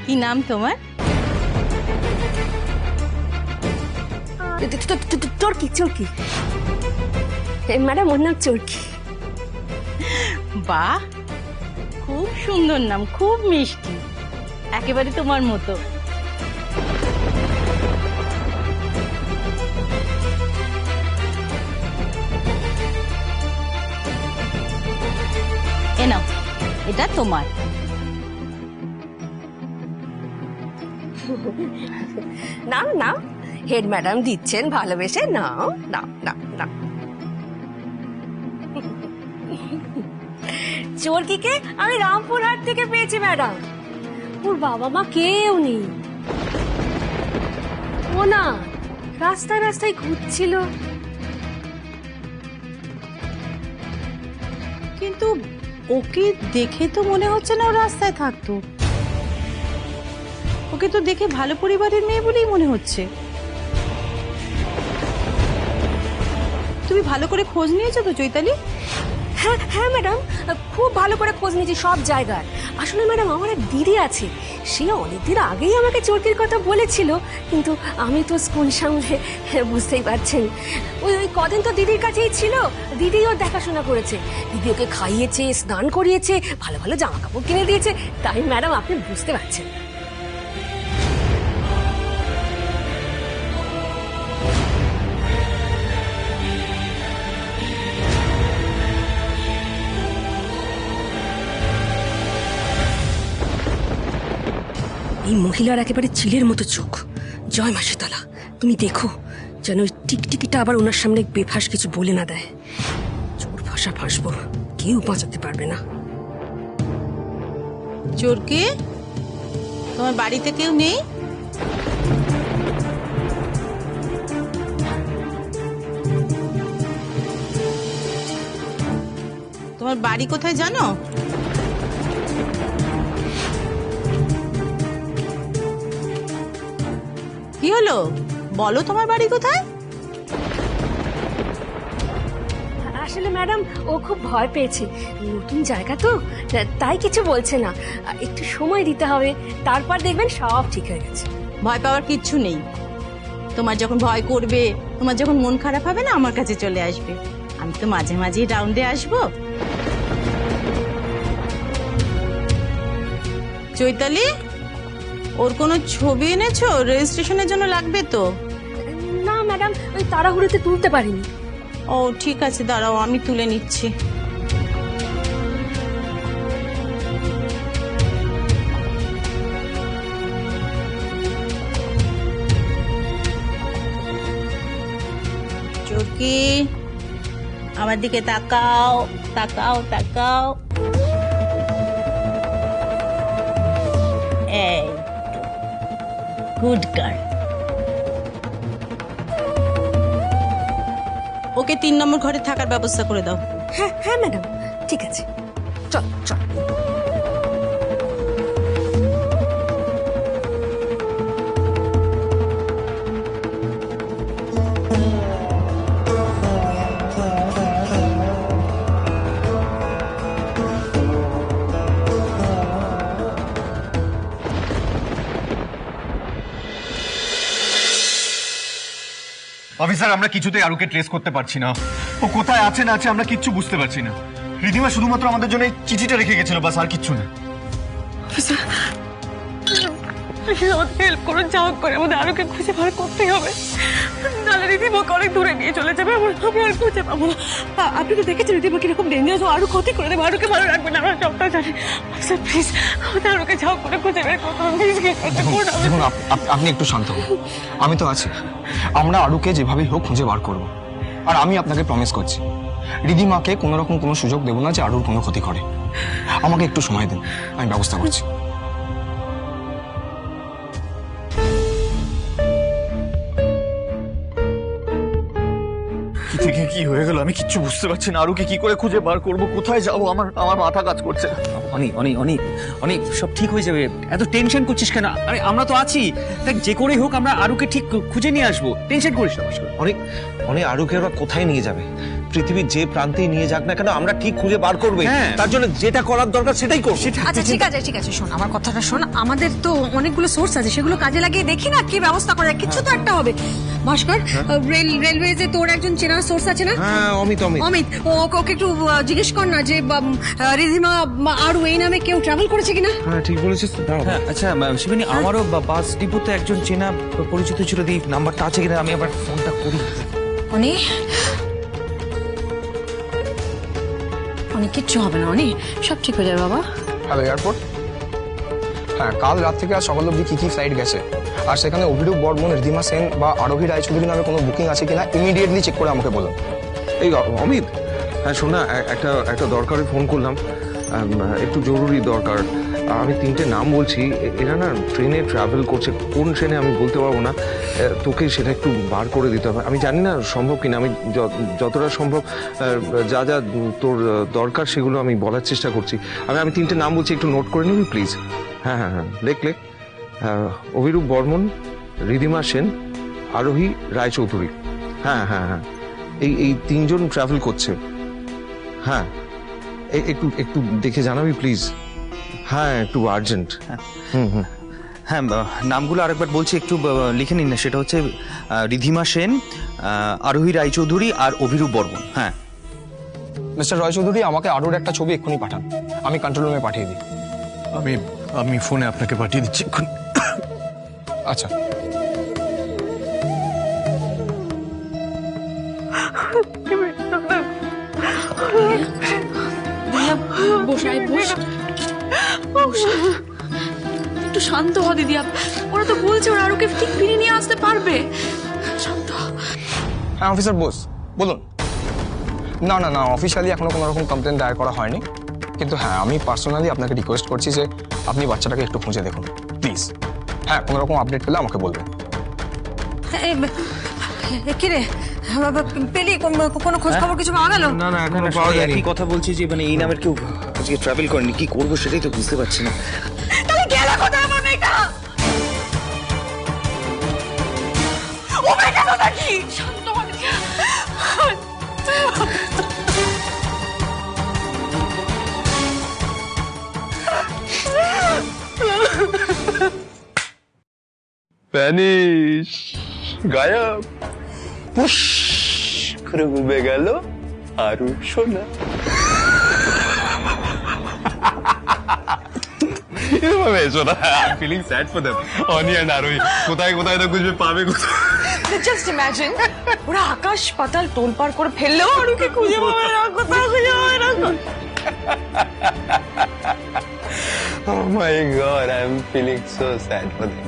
কি নাম তোমার? চরকি, চরকি। ম্যাডাম ওর নাম চরকি। বাহ, খুব সুন্দর নাম, খুব মিষ্টি, একেবারে তোমার মতো। এ নাও, এটা তোমার। নাও নাও, হেড ম্যাডাম দিচ্ছেন ভালোবেসে, নাও নাও নাও নাও। চরকিকে আমি রামপুরহাট থেকে পেয়েছি ম্যাডাম। ওর বাবা মা কেউ নেই, ও না রাস্তায় রাস্তায় ঘুরছিল। কিন্তু ওকে দেখে তো মনে হচ্ছে না ও রাস্তায় থাকতো। ওকে তো দেখে ভালো পরিবারের মেয়ে বলেই মনে হচ্ছে। তুমি ভালো করে খোঁজ নিয়েছো তো চৈতালি? হ্যাঁ হ্যাঁ ম্যাডাম, খুব ভালো করে খোঁজ নিয়েছি সব জায়গায়। আসলে ম্যাডাম আমার এক দিদি আছে, সে অনেকদিন আগেই আমাকে চরকির কথা বলেছিল, কিন্তু আমি তো স্কুল সামলে, বুঝতেই পারছেন। ওই কদিন তো দিদির কাছেই ছিল, দিদি ওর দেখাশোনা করেছে, দিদি ওকে খাইয়েছে, স্নান করিয়েছে, ভালো ভালো জামা কাপড় কিনে দিয়েছে। তাই ম্যাডাম আপনি বুঝতে পারছেন। এই মহিলার একেবারে চিলের মতো চোখ। জয় মা শীতলা, তুমি দেখো যেন ওই টিকটিকিটা আবার ওনার সামনে বেফাস কিছু বলে না দেয়। চোর ফাঁসা ফাঁসবো, কেউ বাঁচাতে পারবে না। চোরকে, তোমার বাড়িতে কেউ নেই? তোমার বাড়ি কোথায় জানো? কি হলো, বলো তোমার বাড়ি কোথায়? আসলে ম্যাডাম ও খুব ভয় পেয়েছে, নতুন জায়গা তো, তাই কিছু বলছে না। একটু সময় দিতে হবে, তারপর দেখবেন সব ঠিক হয়ে গেছে। ভয় পাওয়ার কিচ্ছু নেই। তোমার যখন ভয় করবে, তোমার যখন মন খারাপ হবে না, আমার কাছে চলে আসবে। আমি তো মাঝে মাঝে রাউন্ডে আসবো। চৈতালি, ওর কোনো ছবি এনেছো? রেজিস্ট্রেশনের জন্য লাগবে তো। না ম্যাডাম, ওই তাড়াহুড়োতে তুলতে পারিনি। ও ঠিক আছে, দাঁড়াও আমি তুলে নিচ্ছি। চোরকি, আমার দিকে তাকাও, তাকাও, তাকাও। এই গুড গার্ল। ওকে 3 নম্বর ঘরে থাকার ব্যবস্থা করে দাও। হ্যাঁ হ্যাঁ ম্যাডাম, ঠিক আছে, চল চল। অফিসার, আমরা কিছুতেই আরুকে ট্রেস করতে পারছি না। ও কোথায় আছে না আছে আমরা কিচ্ছু বুঝতে পারছি না। রিধিমা শুধুমাত্র আমাদের জন্য এই চিঠিটা রেখে গেছিল, বাস, আর কিচ্ছু না। হেল্প করুন, যা হোক করে আমাদের আরোকে খুঁজে বার করতেই হবে, নাহলে রিধিমাকে অনেক দূরে নিয়ে চলে যাবে, আমরা আর খুঁজে পাবো না। আপনি তো দেখেছেন রিধিমা কিরকম ডেঞ্জারাস, আরো ক্ষতি করে দেবে, আরোকে ভালো রাখবেন, আমরা সবটা জানি। স্যার প্লিজ আমাদের আরোকে যা হোক করে খুঁজে বের করতে হবে। দেখুন, আপনি একটু শান্ত হন, আমি তো আছি। আমরা আরুকে যেভাবেই হোক খুঁজে বার করব। আর আমি আপনাকে প্রমিস করছি, রিধিমাকে কোনো রকম কোনো সুযোগ দেবো না যে আরুর কোনো ক্ষতি করে। আমাকে একটু সময় দিন, আমি ব্যবস্থা করছি। থেকে কি হয়ে গেল আমি কিচ্ছু বুঝতে পারছি না। আরুকে কি করে খুঁজে বার করব, কোথায় যাবো, আমার মাথা কাজ করছে। অনেক অনেক অনেক অনেক সব ঠিক হয়ে যাবে, এত টেনশন করছিস কেন? আরে আমরা তো আছি, দেখ যে করেই হোক আমরা আরুকে ঠিক খুঁজে নিয়ে আসবো, টেনশন করিস না। অনেক অনেক আরুকে ওরা কোথায় নিয়ে যাবে, পৃথিবীর যে প্রান্তেই নিয়ে যাক না কেন, আমরা ঠিক খুঁজে বার করবো। তার জন্য যেটা করার দরকার সেটাই করবো। আচ্ছা ঠিক আছে ঠিক আছে, শোন আমার কথাটা শোন, আমাদের তো অনেকগুলো সোর্স আছে, সেগুলো কাজে লাগিয়ে দেখি না কি ব্যবস্থা করা যায়, কিছু তো একটা হবে। ভাস্কর, রেলওয়েজে তোর একজন চেনা সোর্স আছে না? হ্যাঁ, অমিত। ওকে একটু জিজ্ঞেস কর না যে রিধিমা আর এই নামে কেউ ট্রাভেল করেছে কিনা। হ্যাঁ ঠিক বলেছিস। হ্যাঁ আচ্ছা শিবানী, আমারও বাস ডিপোতে একজন চেনা পরিচিত ছিল, দিই নাম্বারটা আছে কিনা, আমি আবার ফোনটা করি। অনেক কিচ্ছু হবে না, অনেক সব ঠিক হয়ে যাবে বাবা। Hello airport. হ্যাঁ, কাল রাত থেকে আজ সকাল অবধি কি ফ্লাইট গেছে, আর সেখানে অভিরূপ বর্মন, রিধিমা সেন বা আরোহী রায়চৌধুরী নামে কোনো বুকিং আছে কিনা ইমিডিয়েটলি চেক করে আমাকে বলুন। এই অমিত, হ্যাঁ শোন না, একটা দরকারে ফোন করলাম, একটু জরুরি দরকার। আমি 3টে নাম বলছি, এরা না ট্রেনে ট্রাভেল করছে, কোন ট্রেনে আমি বলতে পারবো না, তোকে সেটা একটু বার করে দিতে হবে। আমি জানি না সম্ভব কিনা, আমি যতটা সম্ভব যা যা তোর দরকার সেগুলো আমি বলার চেষ্টা করছি। আমি 3টে নাম বলছি, একটু নোট করে নিবি প্লিজ। হ্যাঁ হ্যাঁ হ্যাঁ, লেখ। অভিরূপ বর্মন, রিধিমা সেন, আরোহী রায়চৌধুরী। হ্যাঁ হ্যাঁ হ্যাঁ, এই 3জন ট্রাভেল করছে। হ্যাঁ একটু দেখে জানাবি প্লিজ। হ্যাঁ একটু আর্জেন্ট। হ্যাঁ নামগুলো আরেকবার বলছি, একটু লিখে নিন না। সেটা হচ্ছে রিধিমা সেন, আরোহী রায়চৌধুরী আর অভিরূপ বর্মন। হ্যাঁ মিস্টার রায়চৌধুরী, আমাকে আরোর একটা ছবি এক্ষুনি পাঠান, আমি কন্ট্রোল রুমে পাঠিয়ে দিই। আমি ফোনে আপনাকে পাঠিয়ে দিচ্ছি। আচ্ছা। একটু শান্ত হ দিদি, ওরা তো বলছে ওরা আরোকে ঠিক ফিরিয়ে নিয়ে আসতে পারবে। শান্ত। হ্যাঁ অফিসার বোস বলুন। না না না, অফিসিয়ালি এখনো কোনো রকম কমপ্লেন দায়ের করা হয়নি, কিন্তু হ্যাঁ আমি পার্সোনালি আপনাকে রিকোয়েস্ট করছি যে আপনি বাচ্চাটাকে একটু খুঁজে দেখুন প্লিজ। হ্যাঁ, কোনো রকম আপডেট পেলে আমাকে বলবেন। কি রে পেলি কোনো খোঁজ খবর কিছু পাওয়া গেল? না না, এখন একই কথা বলছি যে মানে এই নামের কেউ আজকে ট্রাভেল করেনি, কি করবো সেটাই তো বুঝতে পারছি না। তাহলে গেল কোথায় আমার মেয়েটা? ও মেয়েটা কোথায়? কি শান্ত ভ্যানিশ, গায়েব, পুশ করে ডুবে গেল আরু সোনা। এভাবে সোনা, I feeling sad for them. Ani and আরুই কোথায় কোথায় তো খুঁজবে, পাবে কোথায়? জাস্ট ইমাজিন, ওরা আকাশ পাতাল তোলপাড় করে ফেললেও আরুকে খুঁজে পাবে না, কোথাও খুঁজে পাবে না। Oh my God, I'm feeling so sad for them.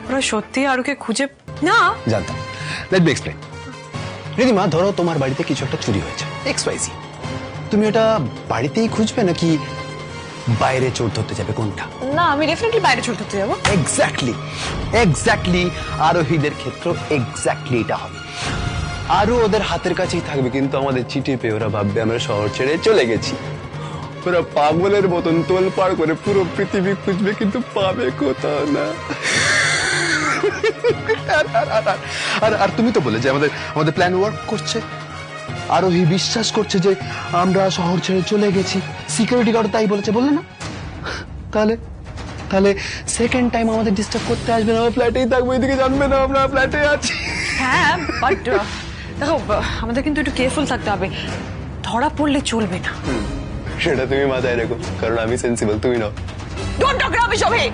ওরা সত্যি আরুকে খুঁজে না জানতাম। Let me explain. রিদিমা, ধরো তোমার বাড়িতে কিছু একটা চুরি হয়েছে, XYZ। তুমি ওটা বাড়িতেই খুঁজবে নাকি বাইরে চোর ধরতে যাবে, কোনটা? না, আমি ডেফিনেটলি বাইরে চোর ধরতে যাবো। এক্স্যাক্টলি আরোহীদের ক্ষেত্রে এক্স্যাক্টলি এটা হবে। আরো ওদের হাতের কাছেই থাকবে, কিন্তু আমাদের চিঠি পেয়ে ওরা ভাববে আমরা শহর ছেড়ে চলে গেছি। ওরা পাগলের মতন তোলপাড় করে পুরো পৃথিবী খুঁজবে, কিন্তু পাবে কোথাও না। আর তুমি তো বলে যে আমাদের প্ল্যান ওয়ার্ক করছে। আরোহী বিশ্বাস করছে যে আমরা শহর ছেড়ে চলে গেছি, সিকিউরিটি গার্ড তাই বলেছে, বললে না? তাহলে সেকেন্ড টাইম আমাদের ডিস্টার্ব করতে আসবে না, আমরা ফ্ল্যাটেই থাকবো, এদিকে জানবে না আমরা ফ্ল্যাটে আছি। হ্যাঁ, বাট দেখো, আমাদের কিন্তু একটু কেয়ারফুল থাকতে হবে, ধরা পড়লে চলবে না। সেটা তুমি মাথায় রেখো, কারণ আমি সেন্সিবল, তুমি নাও। ডোন্ট টক রাবিশ অভি।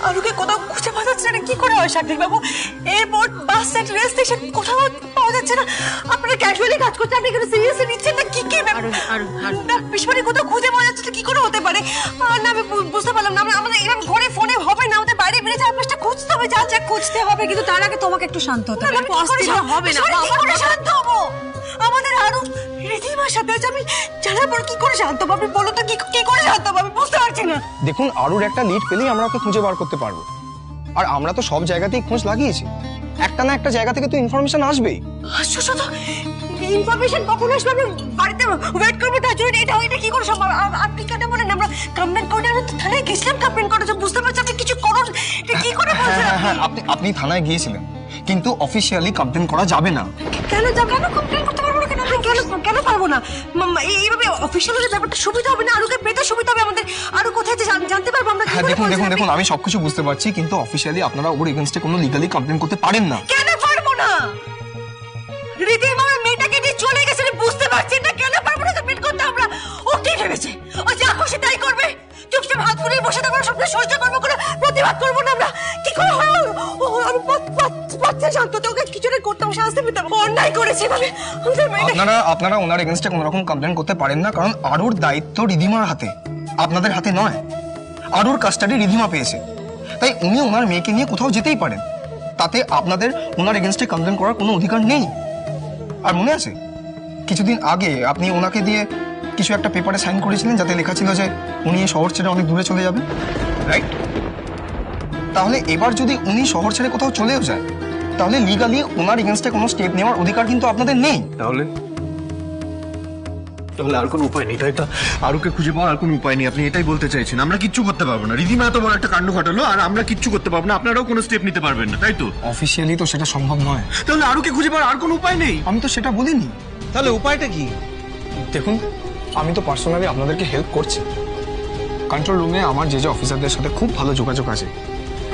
আরুকে কোথাও খুঁজে পাওয়া যাচ্ছে না, কি করে হয় শাকিল বাবু? Airport, bus stand, rail station, কোথাও পাওয়া যাচ্ছে না। আপনারা ক্যাজুয়ালি কাজ করছেন, আপনি এখানে সিরিয়াসলি নিচ্ছেন না? কি না, পিছনে কোথাও খুঁজে পাওয়া যাচ্ছে, কি করে হতে পারে? না, আমি বুঝতে পারলাম না। আমাদের এরকম ঘরে ফোনে হবে না, আমাদের বাইরে বেরিয়ে চারপাশটা খুঁজতে হবে, যা খুঁজতে হবে, কিন্তু তার আগে তোমাকে একটু শান্ত হতে হবে। হবে না, শান্ত হবো? আমাদের আরো রিধিমার সাথে আছে, আমি জানার পর কি করে শান্ত পাবো? বলো তো, কি করে শান্ত পাবো? বুঝতে পারছি না। দেখুন, আরুর একটা লিড পেলেই আমরা ওকে খুঁজে বার করতে পারবো। আর আমরা তো সব জায়গাতেই খোঁজ লাগিয়েছি, একটা না একটা জায়গা থেকে তো ইনফরমেশন আসবেই। আশ্চর্য তো, ইনফরমেশন কখন আসবে? আমরা বাড়িতে ওয়েট করবো তার জন্য? এটা কি করে সম্ভব? আপনি কেন বলেন? আমরা কমপ্লেন করে, আমরা তো থানায় গেছিলাম কমপ্লেন করে, বুঝতে পারছি আপনি কিছু করুন। এটা কি করে বলছেন? হ্যাঁ, আপনি থানায় গিয়েছিলেন, কিন্তু অফিসিয়ালি কমপ্লেন করা যাবে না। কেন কমপ্লেন করতে পারবো না? কেন পারবো না? এইভাবে অফিসিয়াল ব্যাপারটা সুবিধা হবে না, আরুকে পেতে সুবিধা হবে আমাদের। আরো কোথায় জানতে পারবো আমরা? হ্যাঁ, দেখুন, আমি সবকিছু বুঝতে পারছি, কিন্তু অফিসিয়ালি আপনারা ওর এগেইনস্টে কোনো লিগালি কমপ্লেন করতে পারেন না। কেন পারবো না? রীতিমা আমার মেয়েটাকে নিয়ে চলে গেছে, বুঝতে পারছি না কেন পারবো না কমপ্লেন করতে আমরা? ও কি ভেবেছে ও যা খুশি তাই করবে? চুপচাপ হাত ফুলিয়ে বসে থাকবো, সব সহ্য করবো, কোনো প্রতিবাদ করবো না আমরা? কি করে হয়? আমি বাচ্চা শান্ত, তোকে কিছু করতাম, শাস্তি পেতাম, অন্যায় করেছি ভাবে। আপনারা ওনার এগেইনস্টে কোনো রকম কমপ্লেন করতে পারেন না, কারণ আরুর দায়িত্ব রিধিমার হাতে, আপনাদের হাতে নয়। আরুর কাস্টাডি রিধিমা পেয়েছে, তাই উনি ওনার মেয়েকে নিয়ে কোথাও যেতেই পারেন, তাতে আপনাদের ওনার এগেইনস্টে কমপ্লেন করার কোনো অধিকার নেই। আর মনে আছে কিছুদিন আগে আপনি ওনাকে দিয়ে কিছু একটা পেপারে সাইন করেছিলেন, যাতে লেখা ছিল যে উনি এই শহর ছেড়ে অনেক দূরে চলে যাবেন, রাইট? তাহলে এবার যদি উনি শহর ছেড়ে কোথাও চলেও যায়, তাহলে লিগালি ওনার এগেইনস্টে কোনো স্টেপ নেওয়ার অধিকার কিন্তু আপনাদের নেই। তাহলে আর কোনো উপায় নেই, তাই তো? আরুকে খুঁজে পাওয়ার আর কোনো উপায় নেই, আপনি এটাই বলতে চাইছেন? আমরা কিচ্ছু করতে পারবো না, রিধিমা এত বড় একটা কাণ্ড ঘটালো আর আমরা কিচ্ছু করতে পারবো না, আপনারাও কোনো স্টেপ নিতে পারবেন না, তাই তো? অফিসিয়ালি তো সেটা সম্ভব নয়। তাহলে আরুকে খুঁজে পাওয়ার আর কোনো উপায় নেই? আমি তো সেটা বলিনি। তাহলে উপায়টা কি? দেখুন, আমি তো পার্সোনালি আপনাদেরকে হেল্প করছি। কন্ট্রোল রুমে আমার যে অফিসারদের সাথে খুব ভালো যোগাযোগ আছে,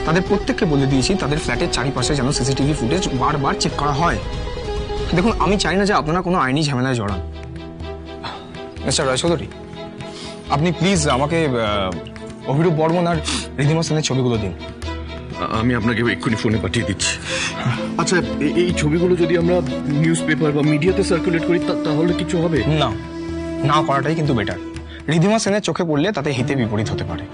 তাদের প্রত্যেককে বলে দিয়েছি তাদের ফ্ল্যাটের চারিপাশে যেন সিসিটিভি ফুটেজ বারবার চেক করা হয়। দেখুন, আমি চাই না যে আপনারা কোনো আইনি ঝামেলায় জড়ান। মিস্টার রায়চৌধুরী, আপনি প্লিজ আমাকে অভিরূপ বর্মন আর রিধিমা সেনের ছবিগুলো দিন। আমি আপনাকে এক্ষুনি ফোনে পাঠিয়ে দিচ্ছি। আচ্ছা, এই ছবিগুলো যদি আমরা নিউজ পেপার বা মিডিয়াতে সার্কুলেট করি তাহলে কিছু হবে? না করাটাই কিন্তু বেটার। রিধিমা সেনের চোখে পড়লে তাতে হিতে বিপরীত হতে পারে।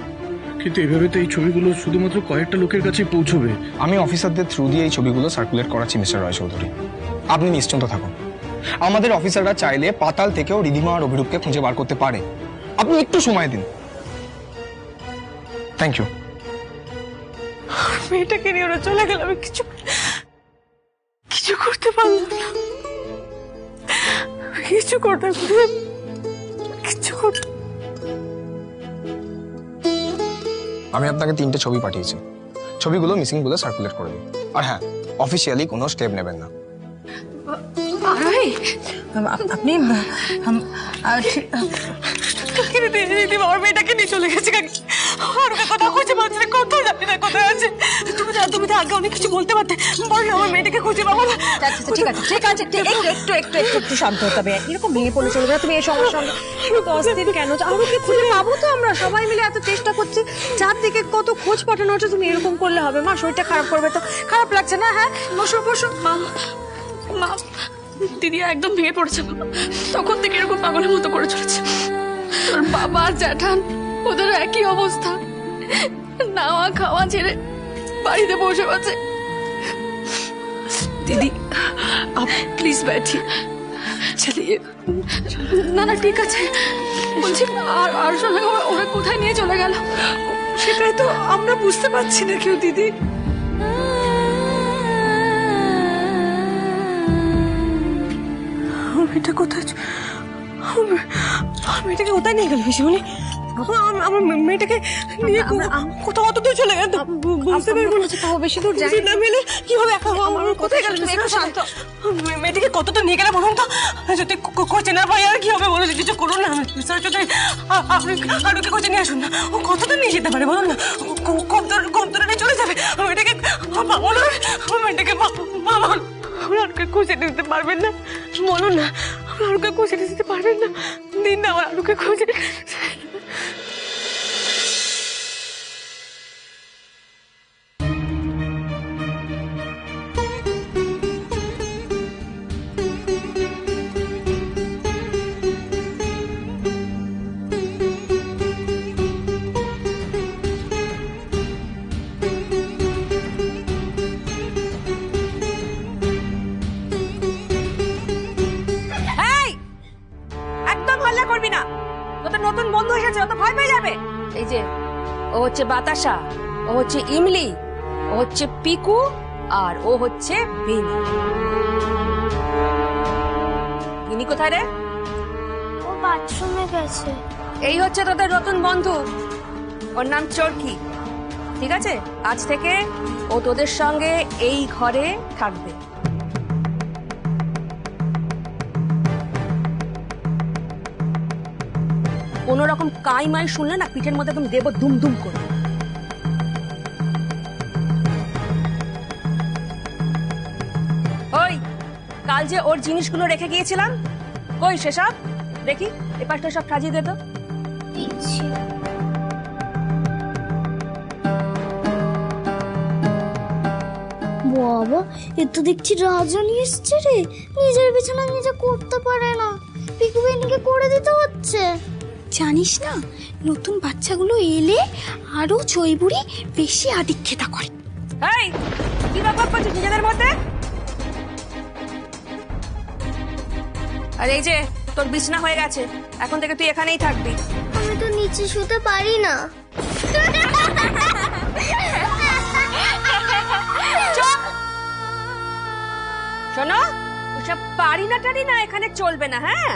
কিন্তু এভাবে তো এই ছবিগুলো শুধুমাত্র কয়েকটা লোকের কাছে পৌঁছবে। আমি অফিসারদের থ্রু দিয়ে এই ছবিগুলো সার্কুলেট করাচ্ছি মিস্টার রায়চৌধুরী, আপনি নিশ্চিন্ত থাকুন। আমাদের অফিসাররা চাইলে পাতাল থেকেও রিধিমা আর অভিরূপকে খুঁজে বার করতে পারে, আপনি একটু সময় দিন। Thank you. মেয়েটাকে নিয়ে ওরা চলে গেল, আমি কিছু করতে পারলাম না, কিছু করতে আমি আপনাকে 3টে ছবি পাঠিয়েছি, ছবিগুলো মিসিং বলে সার্কুলেট করে দিন। আর হ্যাঁ, অফিসিয়ালি কোনো স্টেপ নেবেন না। আরোহী আপনি দিদি আমার মেয়েটাকে নিয়ে চলে গেছে আর ওকে কথা খুঁজে পাচ্ছি না, কোথাও জানি না কোথায় আছে। তুমি তো আগে অনেক কিছু বলতে পারতে, বল আমার মেয়েটাকে খুঁজে পাবো না। ঠিক আছে একটু শান্ত হতে হবে। এরকম ভেঙে পড়ে চলে যাবে তুমি এই সমস্যা অস্থির কেন? আরোকে খুঁজে পাবো তো আমরা, সবাই মিলে এত চেষ্টা করছি, চারদিকে কত খোঁজ পাঠানো হচ্ছে, তুমি এরকম করলে হবে? মা শরীরটা খারাপ করবে তো, খারাপ লাগছে না? হ্যাঁ বসো। মা দিদি একদম ভেঙে পড়েছে, তখন থেকে এরকম পাগলের মতো করে চলেছে। তোর বাবা আর জ্যাঠান ওদের একই অবস্থা, নাওয়া খাওয়া ছেড়ে বাড়িতে বসে আছে। दीदी आप प्लीज बैठिए, चलिए। না ঠিক আছে, বলছি আর শোনা ওরা কোথায় নিয়ে চলে গেল সেটাই তো আমরা বুঝতে পারছি না কেউ। দিদি মেয়েটা কোথায়, মেয়েটাকে কোথায় নিয়ে গেল পিসিমণি? আমার মেয়েটাকে নিয়ে কোথাও অত দূর চলে গেল, বুঝতে পারবো না। তাও বেশি দূর যাই না মেলে কি হবে? আমার কোথায় গেল? শান্ত, মেয়েটাকে কত দূর নিয়ে গেলে বলুন তো? যদি কোচে না পাই আর কি হবে বলো? কিছু করুন না, আপনি আরোকে কোচে নিয়ে আসুন না। ও কত দূর নিয়ে যেতে পারে বলুন না? কম দূরে নিয়ে চলে যাবে। মেয়েটাকে পাবো না, মেয়েটাকে মামা আরোকে খুঁজে দিতে পারবেন না বলুন না? আরোকে খুঁজে দিতে পারবেন না? দিন না আমার আরোকে খুঁজে। নতুন বন্ধু এসেছে, ও তো ভয় পেয়ে যাবে। এই যে ও হচ্ছে বাতাসা, ও হচ্ছে ইমলি, ও হচ্ছে পিকু, আর ও হচ্ছে বেনি। ইনি কোথায় রে? ও বাথরুমে গেছে। এই হচ্ছে তোদের নতুন বন্ধু, ওর নাম চরকি। ঠিক আছে, আজ থেকে ও তোদের সঙ্গে এই ঘরে থাকবে। কোন রকম কাই মাই শুনলে না পিঠের মধ্যে একদম দেব দুম দুম করে। ওই কাল যে ওর জিনিসগুলো রেখে গিয়েছিলাম, কই সেসব? দেখি এই পাশটা সব সাজিয়ে দে তো। বাবা এ তো দেখছি রাজনী এসছে রে, নিজের বিছানা নিজে করতে পারে না, পিকু বেনিকে করে দিতে হচ্ছে। জানিস না, নতুন বাচ্চাগুলো এলে আরো চৈবুড়ি বেশি আদিক্ষেতা করে। এই কি ব্যাপার করছিস নিজেদের মধ্যে? আর এই যে তোর বিছানা হয়ে গেছে, এখন থেকে তুই এখানেই থাকবি। আমি তো নিচে শুতে পারি না। শোনো, ওসব পারি না টারি না এখানে চলবে না। হ্যাঁ,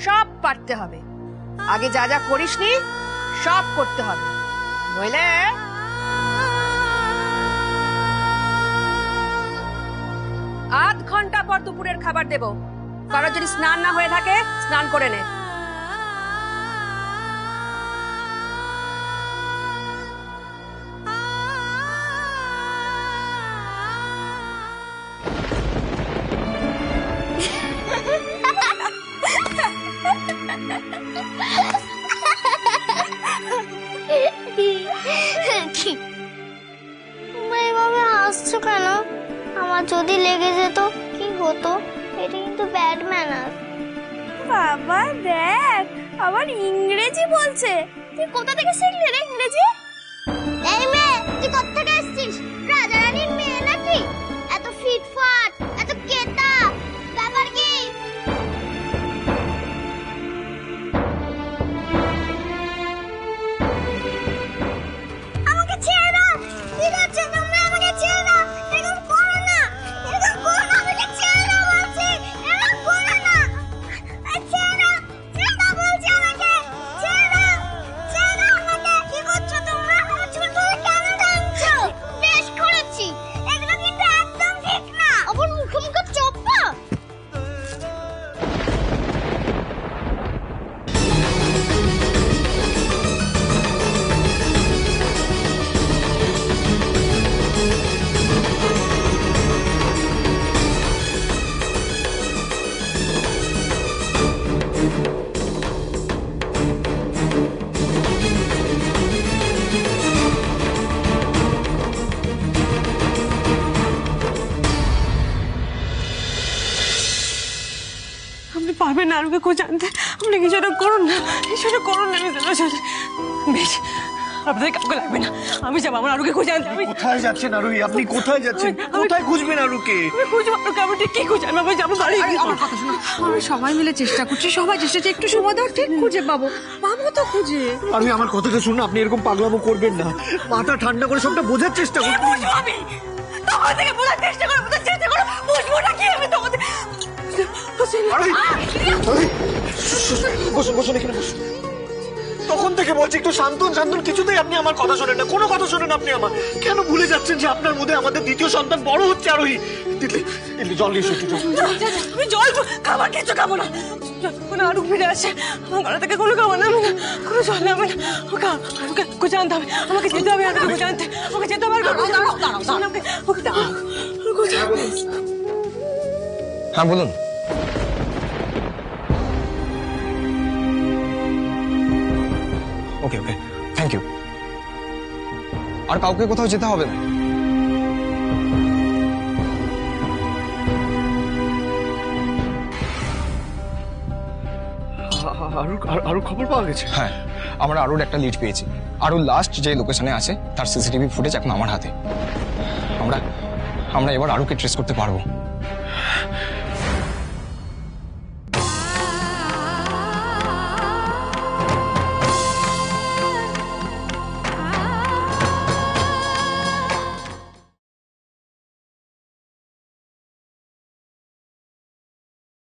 সব পারতে হবে। আগে যা যা করিসনি সব করতে হবে, নইলে আধ ঘন্টা পর দুপুরের খাবার দেব। কারো যদি স্নান না হয়ে থাকে স্নান করে নে। এভাবে হাসছো কেন? আমার যদি লেগে যেত কি হতো? এটা কিন্তু ব্যাড ম্যানার। বাবা দেখ, আবার ইংরেজি বলছে। তুই কোথা থেকে শিখলি রে ইংরেজি? এই মেয়ে, তুই কোথা থেকে এসেছিস? রাজা রানীর মেয়ে নাকি? এত ফিটফাট, এত কেতা, ব্যাপার কি? আমাকে ছেড়ে দাও। কি করছো তোমরা? আমাকে ছেড়ে দাও। এরকম করো না, এরকম করো না। আমাকে ছেড়ে দাও বলছি, এরকম করো না। ছেড়ে দাও, ছেড়ে দাও বলছি আমাকে। ছেড়ে দাও, ছেড়ে দাও আমাকে। কি করছো তোমরা? আমার চুল ধরে কেন টানছো? বেশ করেছি, এগুলো কিন্তু একদম ঠিক না। অপূর্ব আপনি পারবেন না আরুকে খোঁজ আনতে? আপনি কিছুটা করুন না, কিছুটা করুন না। বেশ, আপনাদের কাউকে লাগবে না, আমি যাবো আমার আরুকে খুঁজে আনতে। কোথায় যাচ্ছেন আরোহী? আপনি কোথায় যাচ্ছেন? কোথায় খুঁজবেন আরুকে? আমি খুঁজবো আরুকে, আমি ঠিক কি খুঁজে আনবো? আমি যাবো বাড়ি। আমার কথা শোনো, আমরা সবাই মিলে চেষ্টা করছি, সবাই চেষ্টা করছি, একটু সময় দাও, ঠিক খুঁজে পাবো, পাবো তো খুঁজে। আরোহী আমার কথাটা শুনুন, আপনি এরকম পাগলামো করবেন না, মাথা ঠান্ডা করে সবটা বোঝার চেষ্টা করুন। আমি তখন থেকে বোঝার চেষ্টা করো, বুঝবো না কি আমি তোমাদের। বসুন বসুন, এখানে বসুন। তখন থেকে বলছি একটু শান্তন শান্তন, কিছুতেই আপনি আমার কথা শোনেন না, কোনো কথা শোনেন আপনি আমার। কেন ভুলে যাচ্ছেন যে আপনার মধ্যে আমাদের দ্বিতীয় সন্তান বড় হচ্ছে আরোহী? জল এসো একটু, জল। আমি জল খাবার কিছু খাবো না, যতক্ষণ আরু ফিরে আসে আমার গলা থেকে কোনো খাবার না, কোনো জল নেবে না। আরুকে খুঁজে আনতে হবে, আমাকে যেতে হবে, আরুকে খুঁজে আনতে, আমাকে যেতে হবে। হ্যাঁ বলুন। ওকে ওকে, থ্যাংক ইউ। আর কাউকে কোথাও যেতে হবে না। আরু খবর পাওয়া গেছে? হ্যাঁ, আমরা আরুর একটা লিড পেয়েছি। আরু লাস্ট যে লোকেশনে আছে তার সিসিটিভি ফুটেজ এখন আমার হাতে। আমরা এবার আরুকে ট্রেস করতে পারবো।